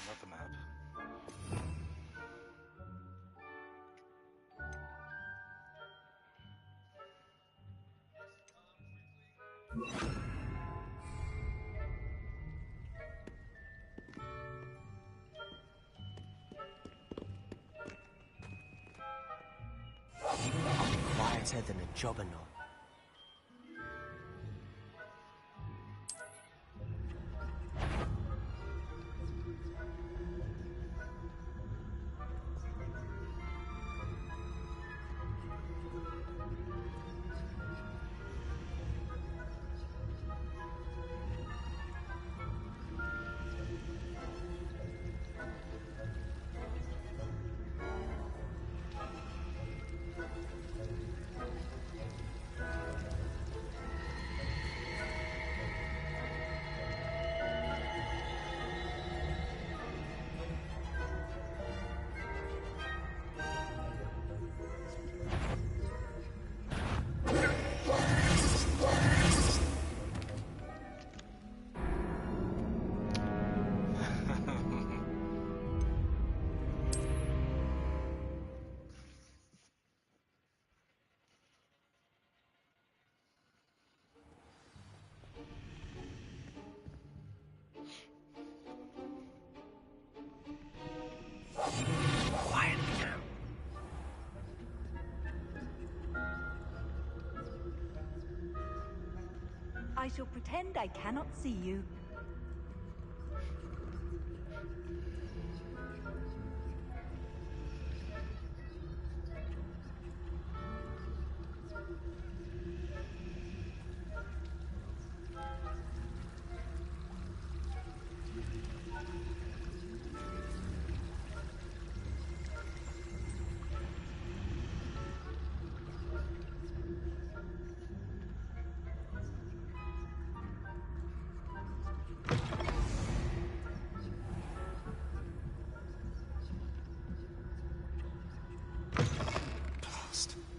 Speaker 2: Not the map.
Speaker 14: Quieter than a jobberknoll.
Speaker 17: I shall pretend I cannot see you.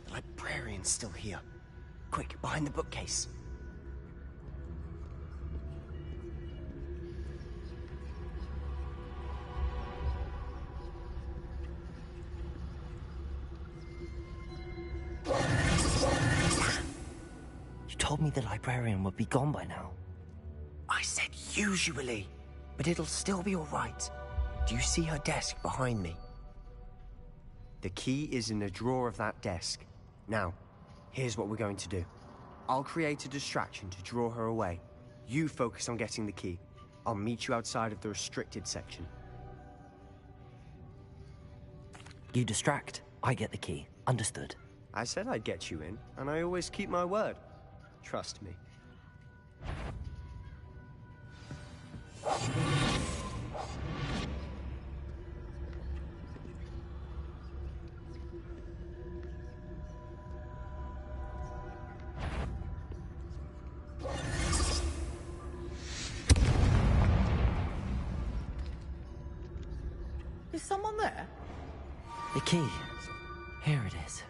Speaker 14: The librarian's still here. Quick, behind the bookcase.
Speaker 1: You told me the librarian would be gone by now.
Speaker 14: I said usually, but it'll still be all right. Do you see her desk behind me? The key is in the drawer of that desk. Now, here's what we're going to do. I'll create a distraction to draw her away. You focus on getting the key. I'll meet you outside of the restricted section.
Speaker 1: You distract, I get the key. Understood.
Speaker 14: I said I'd get you in, and I always keep my word. Trust me.
Speaker 11: Is someone there?
Speaker 1: The key. Here it is.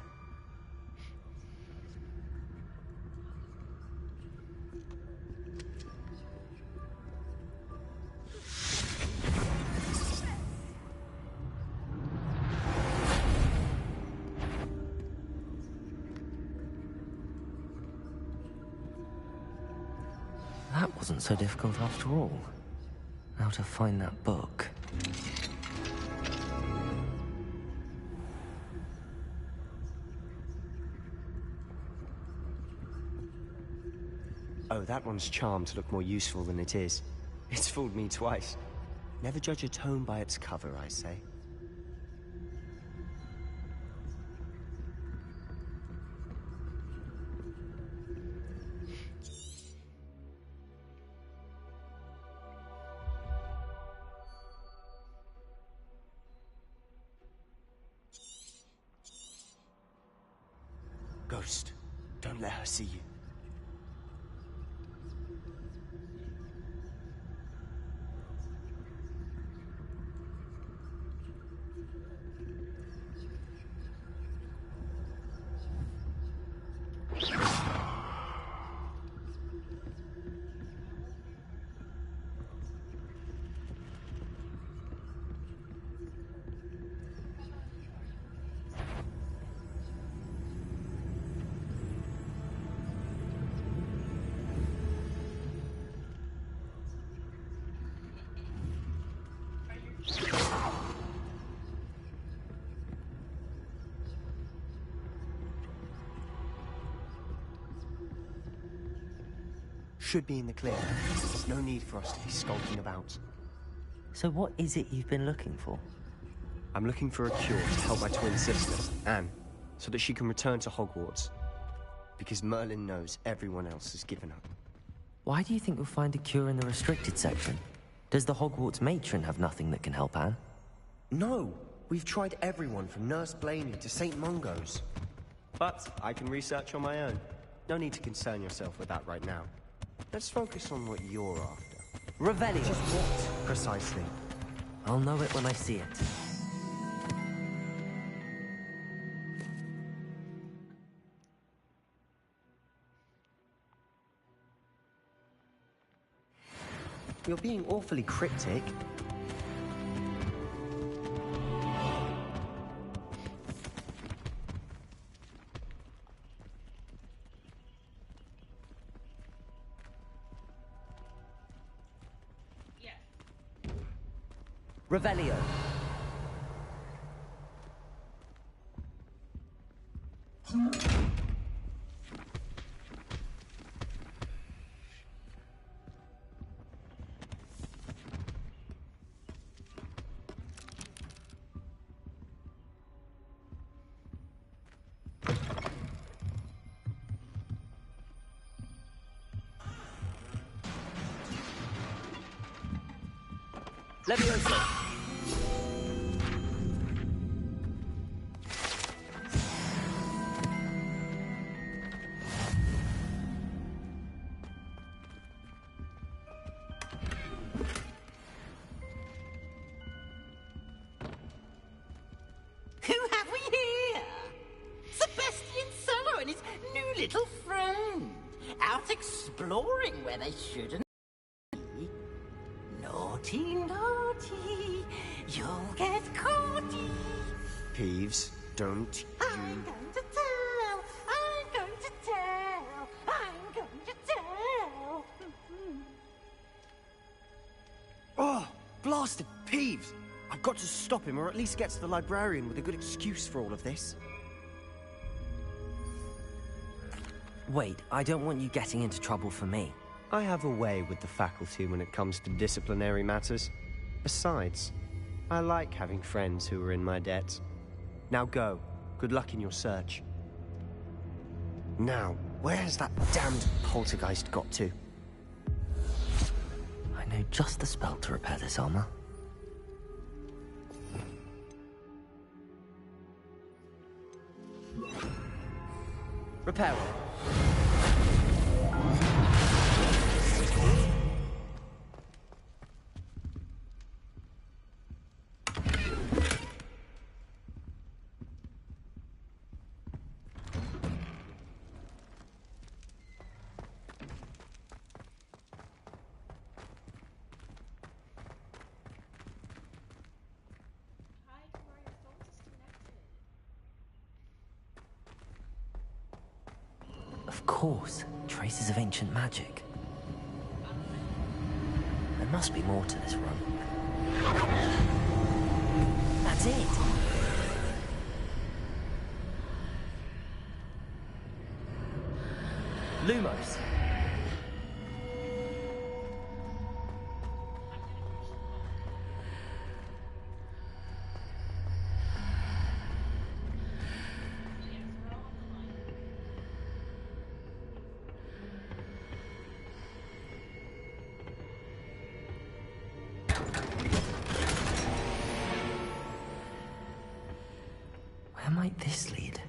Speaker 1: That wasn't so difficult after all. Now to find that book.
Speaker 14: Oh, that one's charmed to look more useful than it is. It's fooled me twice. Never judge a tome by its cover, I say. Ghost, don't let her see you. Should be in the clear. There's no need for us to be skulking about.
Speaker 1: So what is it you've been looking for?
Speaker 14: I'm looking for a cure to help my twin sister, Anne, so that she can return to Hogwarts. Because Merlin knows everyone else has given up.
Speaker 1: Why do you think you'll find a cure in the restricted section? Does the Hogwarts matron have nothing that can help Anne?
Speaker 14: No! We've tried everyone from Nurse Blaney to St. Mungo's. But I can research on my own. No need to concern yourself with that right now. Let's focus on what you're after.
Speaker 1: Revelio.
Speaker 14: Just what, precisely?
Speaker 1: I'll know it when I see it.
Speaker 14: You're being awfully cryptic.
Speaker 1: Revelio. Levioso.
Speaker 5: Who have we here? Sebastian Solo and his new little friend. Out exploring where they shouldn't be. Naughty, naughty. You'll get caughty.
Speaker 14: Peeves, don't
Speaker 5: I'm going to tell. I'm going to tell. I'm going to tell.
Speaker 14: Oh, blasted Peeves! I've got to stop him, or at least get to the librarian with a good excuse for all of this.
Speaker 1: Wait, I don't want you getting into trouble for me.
Speaker 14: I have a way with the faculty when it comes to disciplinary matters. Besides, I like having friends who are in my debt. Now go. Good luck in your search. Now, where has that damned poltergeist got to?
Speaker 1: I know just the spell to repair this armor. Repair it. Of course, traces of ancient magic. There must be more to this run. That's it! Lumos. might this lead?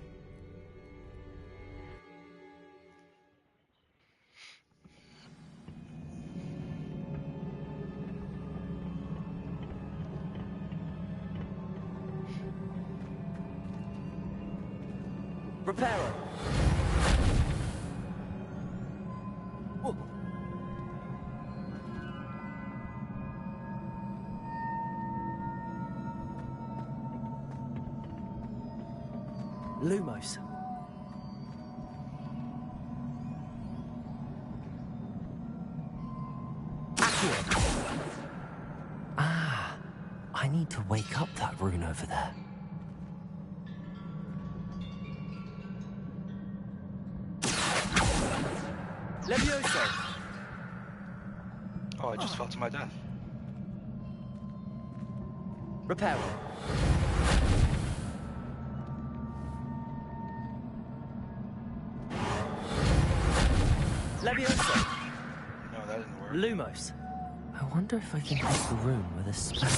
Speaker 23: Reparo! Lumos.
Speaker 1: Ah, I need to wake up that rune over there.
Speaker 23: Levioso!
Speaker 2: Oh, I just fell to my death.
Speaker 23: Reparo. Levioso!
Speaker 2: No, that didn't work.
Speaker 23: Lumos.
Speaker 1: I wonder if I can hit the rune with a spell.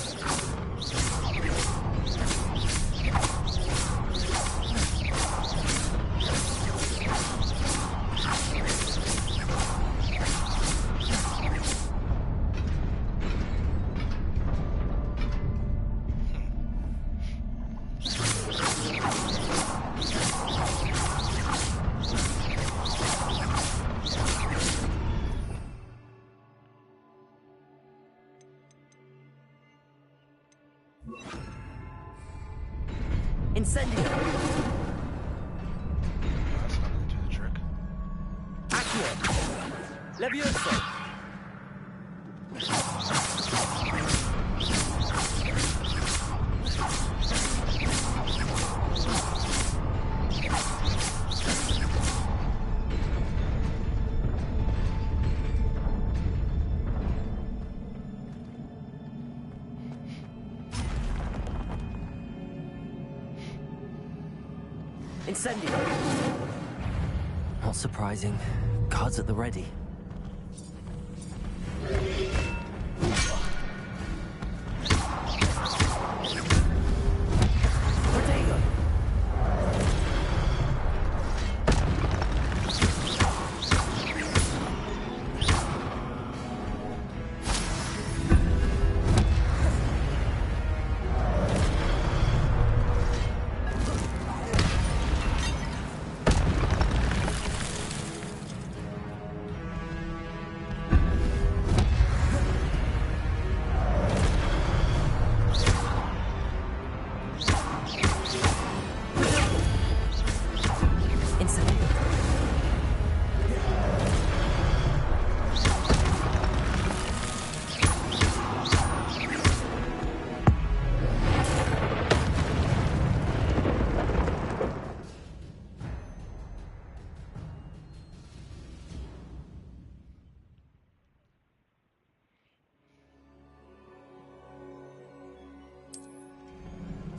Speaker 23: Incendio!
Speaker 2: That's not gonna do the trick.
Speaker 23: Accio! Levioso! Incendio!
Speaker 1: Not surprising. Guards at the ready.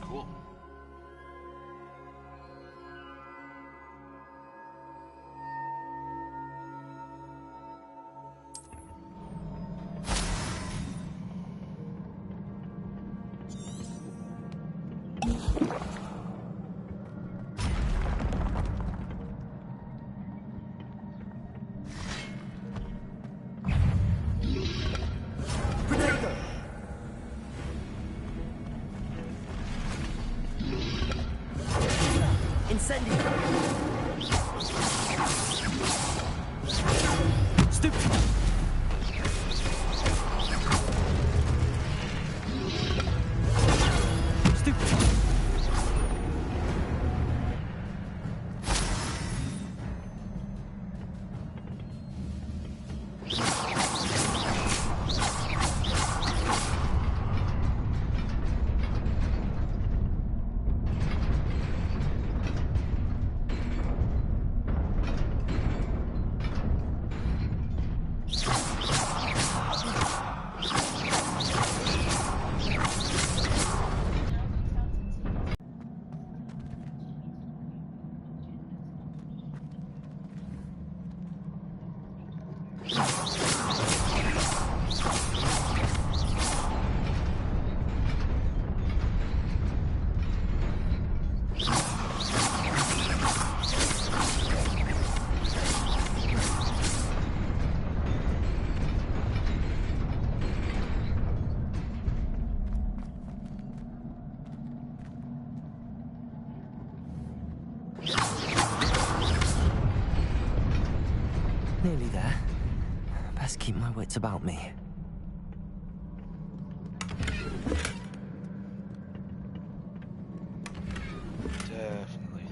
Speaker 2: Cool.
Speaker 23: Incendio! Stupid! Stupid!
Speaker 1: Nearly there. Best keep my wits about me.
Speaker 2: Definitely.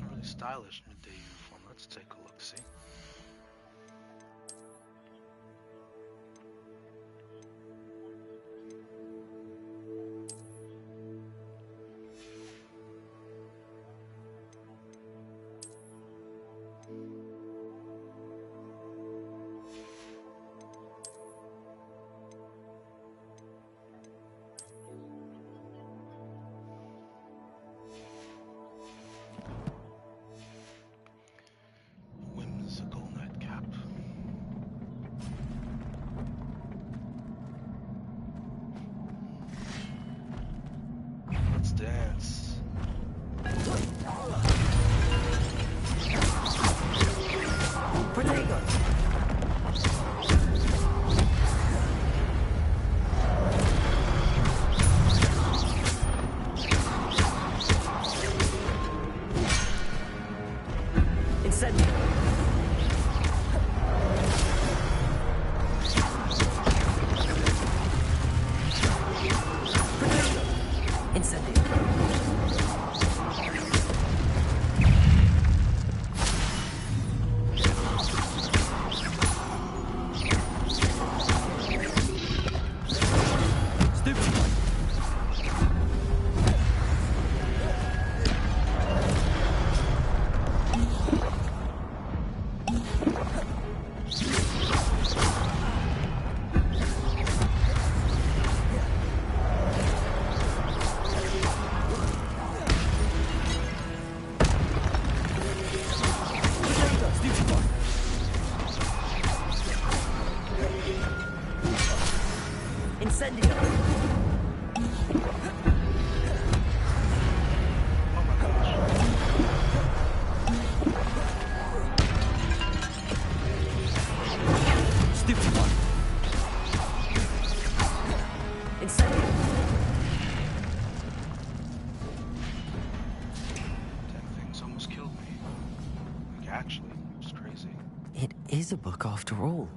Speaker 2: Really stylish in a day uniform. Let's take a look, see? Whimsical nightcap. Let's dance.
Speaker 1: Protego! Incendio! Incendio! Incendio! Stupid one! Incendio!
Speaker 2: That thing's almost killed me. Like, actually, it's crazy.
Speaker 1: It is a book after all.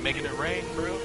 Speaker 2: Making it rain, bro.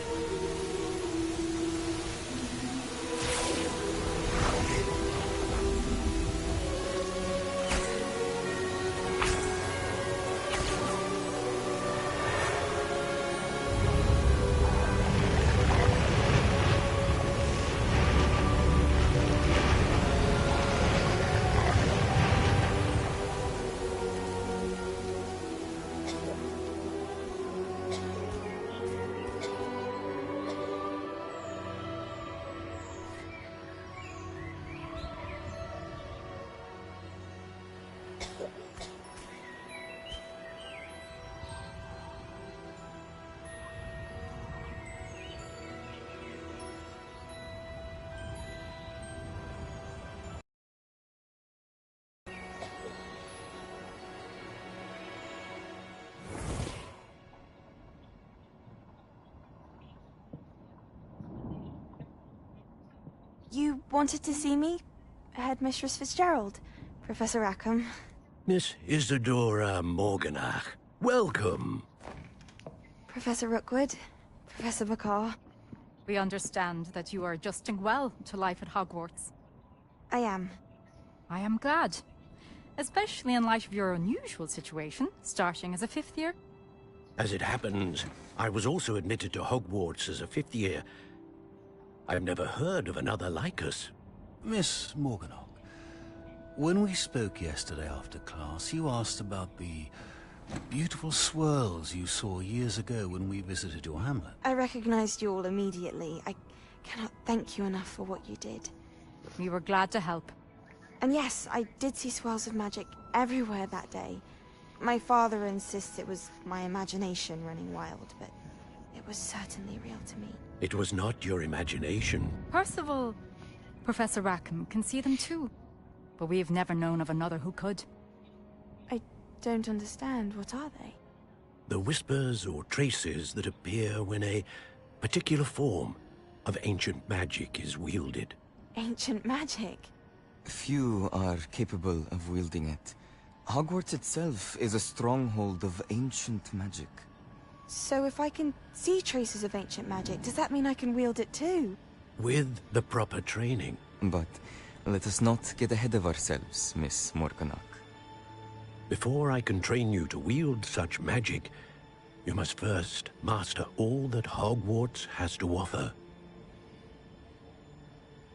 Speaker 6: You wanted to see me? Headmistress Fitzgerald, Professor Rackham. Miss Isadora Morganach, welcome.
Speaker 15: Professor Rookwood, Professor Bakar.
Speaker 20: We understand that you are adjusting well to life at Hogwarts.
Speaker 15: I am.
Speaker 20: I am glad. Especially in light of your unusual situation, starting as a 5th year.
Speaker 6: As it happens, I was also admitted to Hogwarts as a 5th year. I've never heard of another like us.
Speaker 24: Miss Morganach, when we spoke yesterday after class, you asked about the beautiful swirls you saw years ago when we visited your hamlet.
Speaker 15: I recognized you all immediately. I cannot thank you enough for what you did.
Speaker 20: We were glad to help.
Speaker 15: And yes, I did see swirls of magic everywhere that day. My father insists it was my imagination running wild, but it was certainly real to me.
Speaker 6: It was not your imagination.
Speaker 20: Percival, Professor Rackham can see them too. But we've never known of another who could.
Speaker 15: I don't understand. What are they?
Speaker 6: The whispers or traces that appear when a particular form of ancient magic is wielded.
Speaker 15: Ancient magic?
Speaker 25: Few are capable of wielding it. Hogwarts itself is a stronghold of ancient magic.
Speaker 15: So if I can see traces of ancient magic, does that mean I can wield it too?
Speaker 6: With the proper training.
Speaker 25: But let us not get ahead of ourselves, Miss Morganach.
Speaker 6: Before I can train you to wield such magic, you must first master all that Hogwarts has to offer.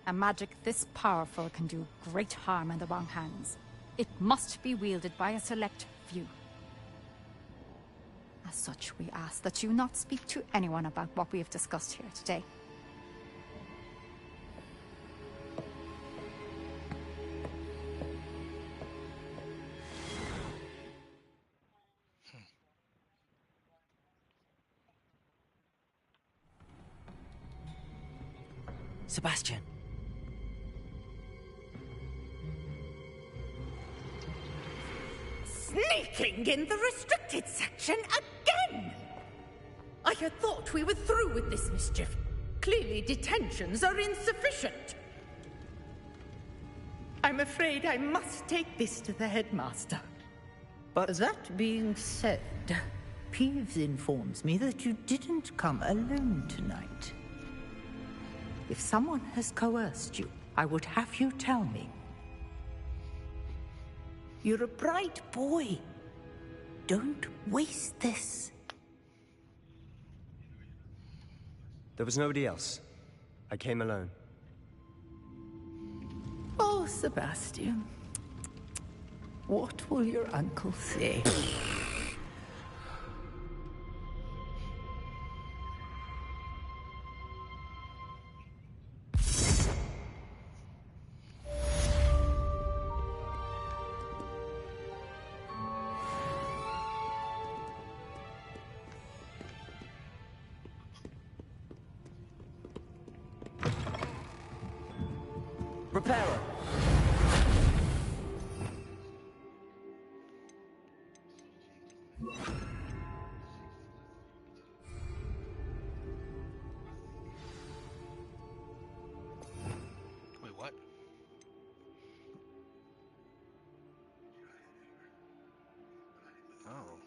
Speaker 20: A magic this powerful can do great harm in the wrong hands. It must be wielded by a select few. As such, we ask that you not speak to anyone about what we have discussed here today.
Speaker 1: Sebastian.
Speaker 26: Sneaking in the restricted section again! I had thought we were through with this mischief. Clearly detentions are insufficient. I'm afraid I must take this to the headmaster.
Speaker 27: But that being said, Peeves informs me that you didn't come alone tonight. If someone has coerced you, I would have you tell me. You're a bright boy. Don't waste this.
Speaker 14: There was nobody else. I came alone.
Speaker 27: Oh, Sebastian. What will your uncle say?
Speaker 23: Prepare.
Speaker 2: Wait, what? Oh.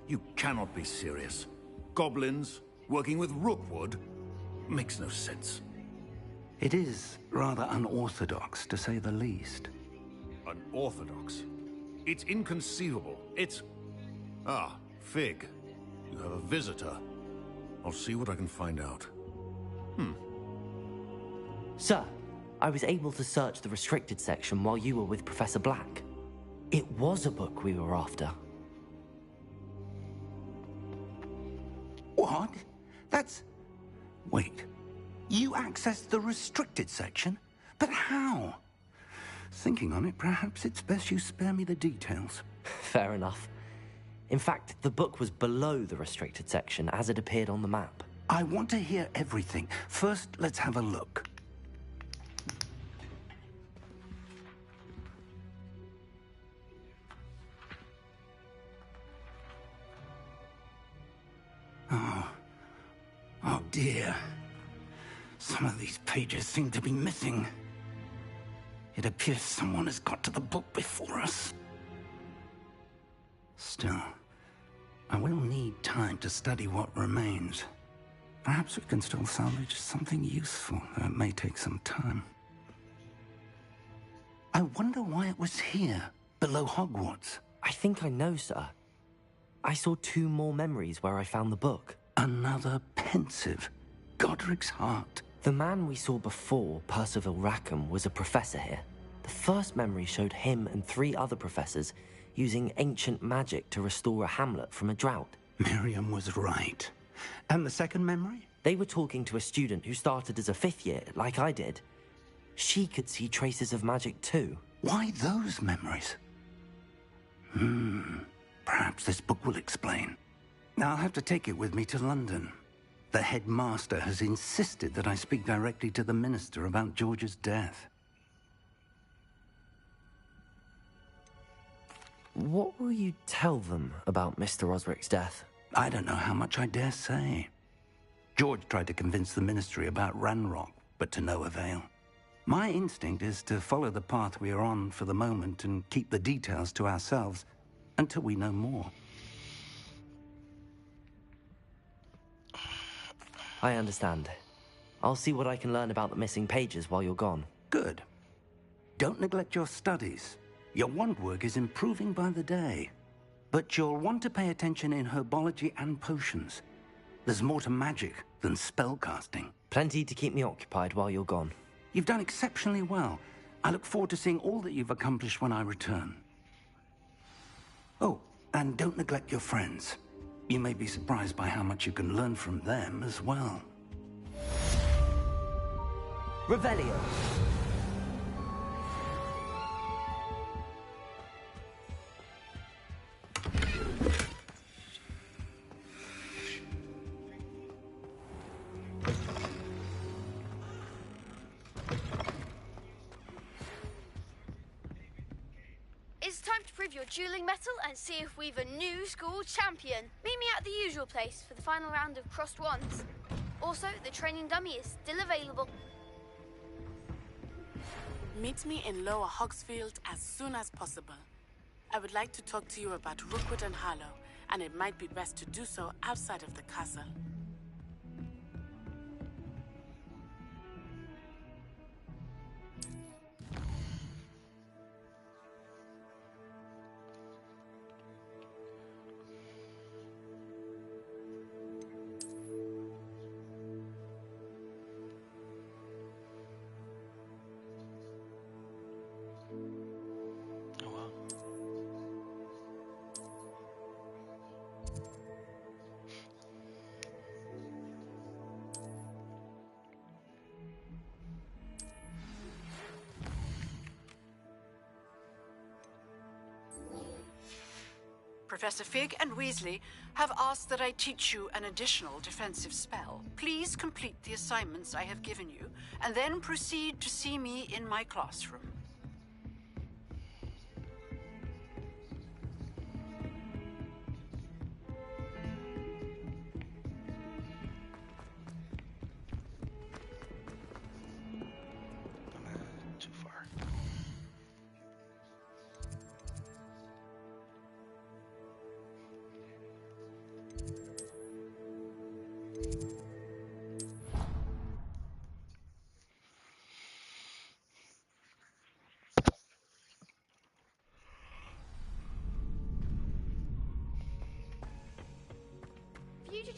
Speaker 24: You cannot be serious. Goblins working with Rookwood? Makes no sense.
Speaker 18: It is rather unorthodox, to say the least.
Speaker 24: Unorthodox? It's inconceivable. It's... Ah, Fig. You have a visitor. I'll see what I can find out.
Speaker 1: Sir, I was able to search the restricted section while you were with Professor Black. It was a book we were after.
Speaker 18: What? That's... Wait. You accessed the restricted section? But how? Thinking on it, perhaps it's best you spare me the details.
Speaker 1: Fair enough. In fact, the book was below the restricted section as it appeared on the map.
Speaker 18: I want to hear everything. First, let's have a look. Oh dear. Some of these pages seem to be missing. It appears someone has got to the book before us. Still, I will need time to study what remains. Perhaps we can still salvage something useful, though it may take some time. I wonder why it was here, below Hogwarts.
Speaker 1: I think I know, sir. I saw 2 more memories where I found the book.
Speaker 18: Another pensive. Godric's heart.
Speaker 1: The man we saw before, Percival Rackham, was a professor here. The first memory showed him and 3 other professors using ancient magic to restore a hamlet from a drought.
Speaker 18: Miriam was right. And the second memory?
Speaker 1: They were talking to a student who started as a 5th year, like I did. She could see traces of magic too.
Speaker 18: Why those memories? Perhaps this book will explain. I'll have to take it with me to London. The headmaster has insisted that I speak directly to the minister about George's death.
Speaker 1: What will you tell them about Mr. Osric's death?
Speaker 18: I don't know how much I dare say. George tried to convince the ministry about Ranrock, but to no avail. My instinct is to follow the path we are on for the moment and keep the details to ourselves until we know more.
Speaker 1: I understand. I'll see what I can learn about the missing pages while you're gone.
Speaker 18: Good. Don't neglect your studies. Your wand work is improving by the day. But you'll want to pay attention in herbology and potions. There's more to magic than spellcasting.
Speaker 1: Plenty to keep me occupied while you're gone.
Speaker 18: You've done exceptionally well. I look forward to seeing all that you've accomplished when I return. Oh, and don't neglect your friends. You may be surprised by how much you can learn from them as well.
Speaker 1: Revelio.
Speaker 3: It's time to prove your dueling mettle and see if we've a new school champion. Meet me at the usual place for the final round of crossed wands. Also, the training dummy is still available.
Speaker 4: Meet me in Lower Hogsfield as soon as possible. I would like to talk to you about Rookwood and Harlow, and it might be best to do so outside of the castle.
Speaker 11: Professor Fig and Weasley have asked that I teach you an additional defensive spell. Please complete the assignments I have given you, and then proceed to see me in my classroom.
Speaker 2: Too far.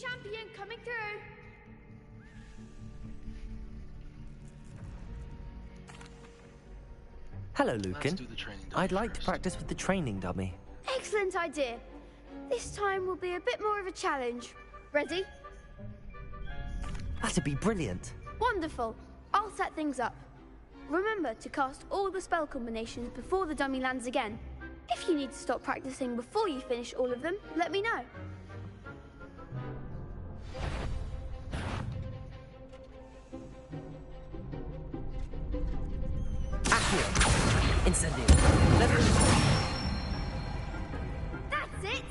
Speaker 3: champion coming through.
Speaker 1: Hello, Lucan.
Speaker 2: do the training dummy
Speaker 1: I'd like to practice with the training dummy.
Speaker 3: Excellent idea. This time will be a bit more of a challenge. Ready?
Speaker 1: That'd be brilliant.
Speaker 3: Wonderful. I'll set things up. Remember to cast all the spell combinations before the dummy lands again. If you need to stop practicing before you finish all of them, let me know.
Speaker 1: Accio. Incendio.
Speaker 3: That's it!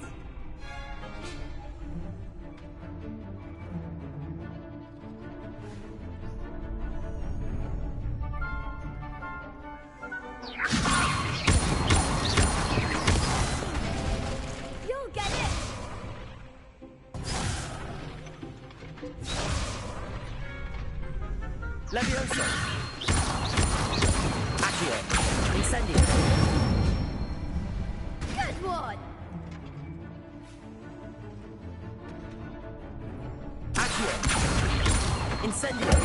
Speaker 3: You'll get it!
Speaker 1: Levioso. Accio. Incendio.
Speaker 3: Good one!
Speaker 1: Accio. Incendio.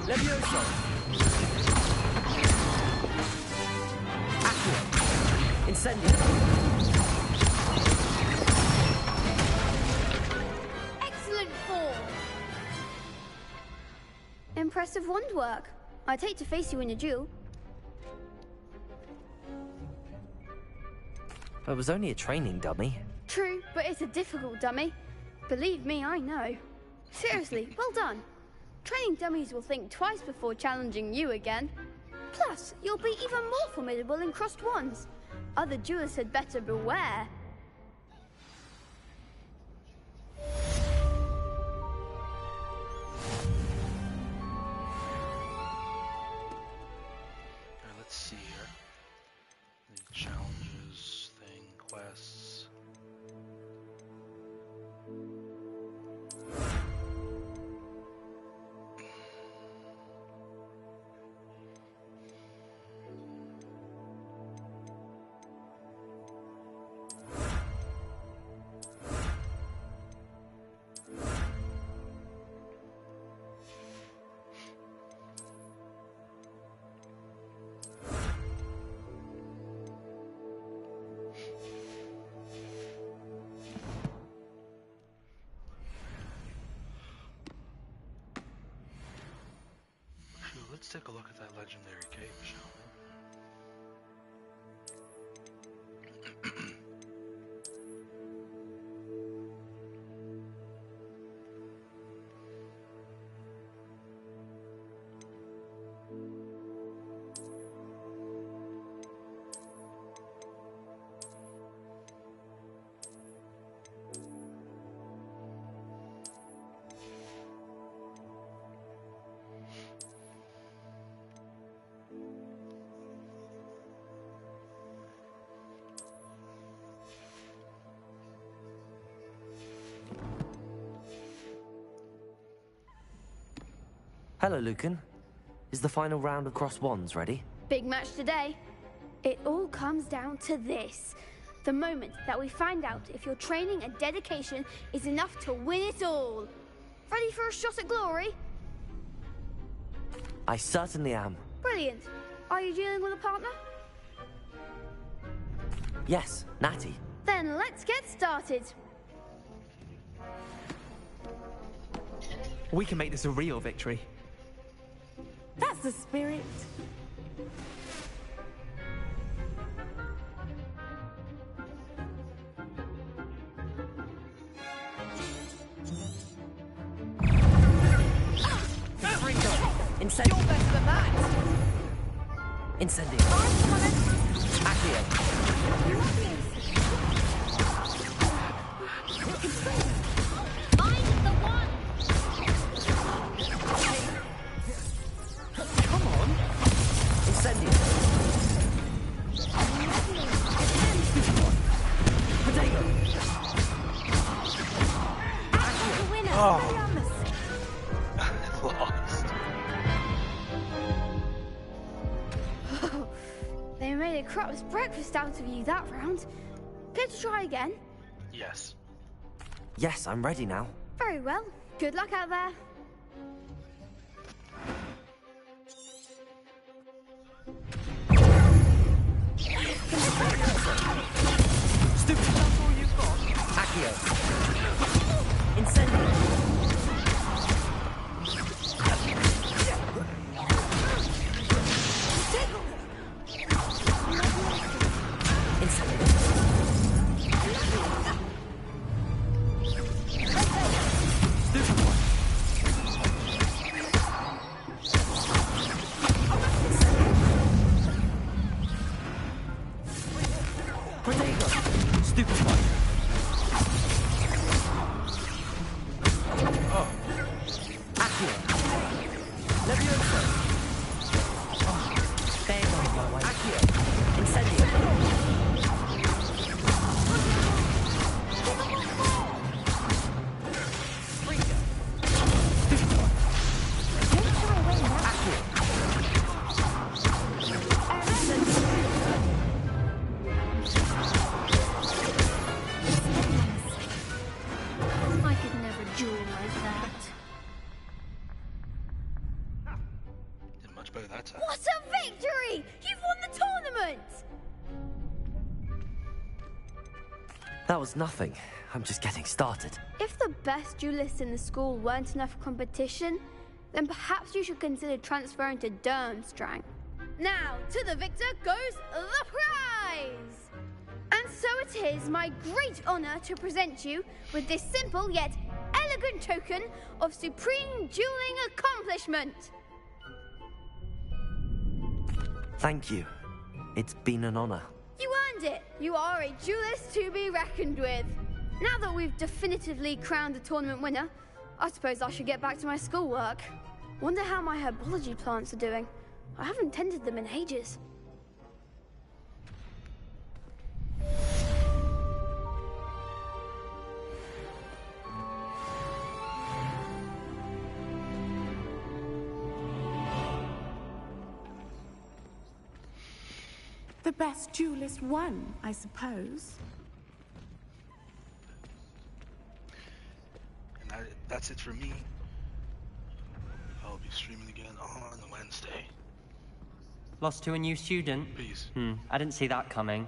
Speaker 1: Levioso. Accio. Incendio.
Speaker 3: Excellent form! Impressive wand work. I'd hate to face you in a duel.
Speaker 1: It was only a training dummy.
Speaker 3: True, but it's a difficult dummy. Believe me, I know. Seriously, well done. Training dummies will think twice before challenging you again. Plus, you'll be even more formidable in crossed wands. Other duelists had better beware.
Speaker 2: Let's see here. The challenges thing, quests. Let's take a look at that legendary cave, shall we?
Speaker 1: Hello, Lucan. Is the final round of crossed wands ready?
Speaker 3: Big match today. It all comes down to this. The moment that we find out if your training and dedication is enough to win it all. Ready for a shot at glory?
Speaker 1: I certainly am.
Speaker 3: Brilliant. Are you dealing with a partner?
Speaker 1: Yes, Natty.
Speaker 3: Then let's get started.
Speaker 7: We can make this a real victory.
Speaker 4: That's the spirit.
Speaker 1: Incendio.
Speaker 7: You're better than that.
Speaker 1: Incendio. Accio.
Speaker 3: I'm the one.
Speaker 1: Come on. Incendio. Potato.
Speaker 3: Accio. The winner.
Speaker 2: Oh. Lost.
Speaker 3: They made a crap's breakfast out of you that round. Care to try again?
Speaker 2: Yes.
Speaker 1: Yes, I'm ready now.
Speaker 3: Very well. Good luck out there.
Speaker 1: Stupid, that's all you've got? Accio. Incendio.
Speaker 3: What a victory! You've won the tournament!
Speaker 1: That was nothing. I'm just getting started.
Speaker 3: If the best duelists in the school weren't enough for competition, then perhaps you should consider transferring to Durmstrang. Now, to the victor goes the prize! And so it is my great honor to present you with this simple yet elegant token of supreme dueling accomplishment.
Speaker 1: Thank you. It's been an honor.
Speaker 3: You earned it. You are a duelist to be reckoned with. Now that we've definitively crowned the tournament winner, I suppose I should get back to my schoolwork. Wonder how my herbology plants are doing. I haven't tended them in ages.
Speaker 4: The best duelist won, I suppose.
Speaker 2: And that's it for me. I'll be streaming again on Wednesday.
Speaker 8: Lost to a new student?
Speaker 2: Peace.
Speaker 8: I didn't see that coming.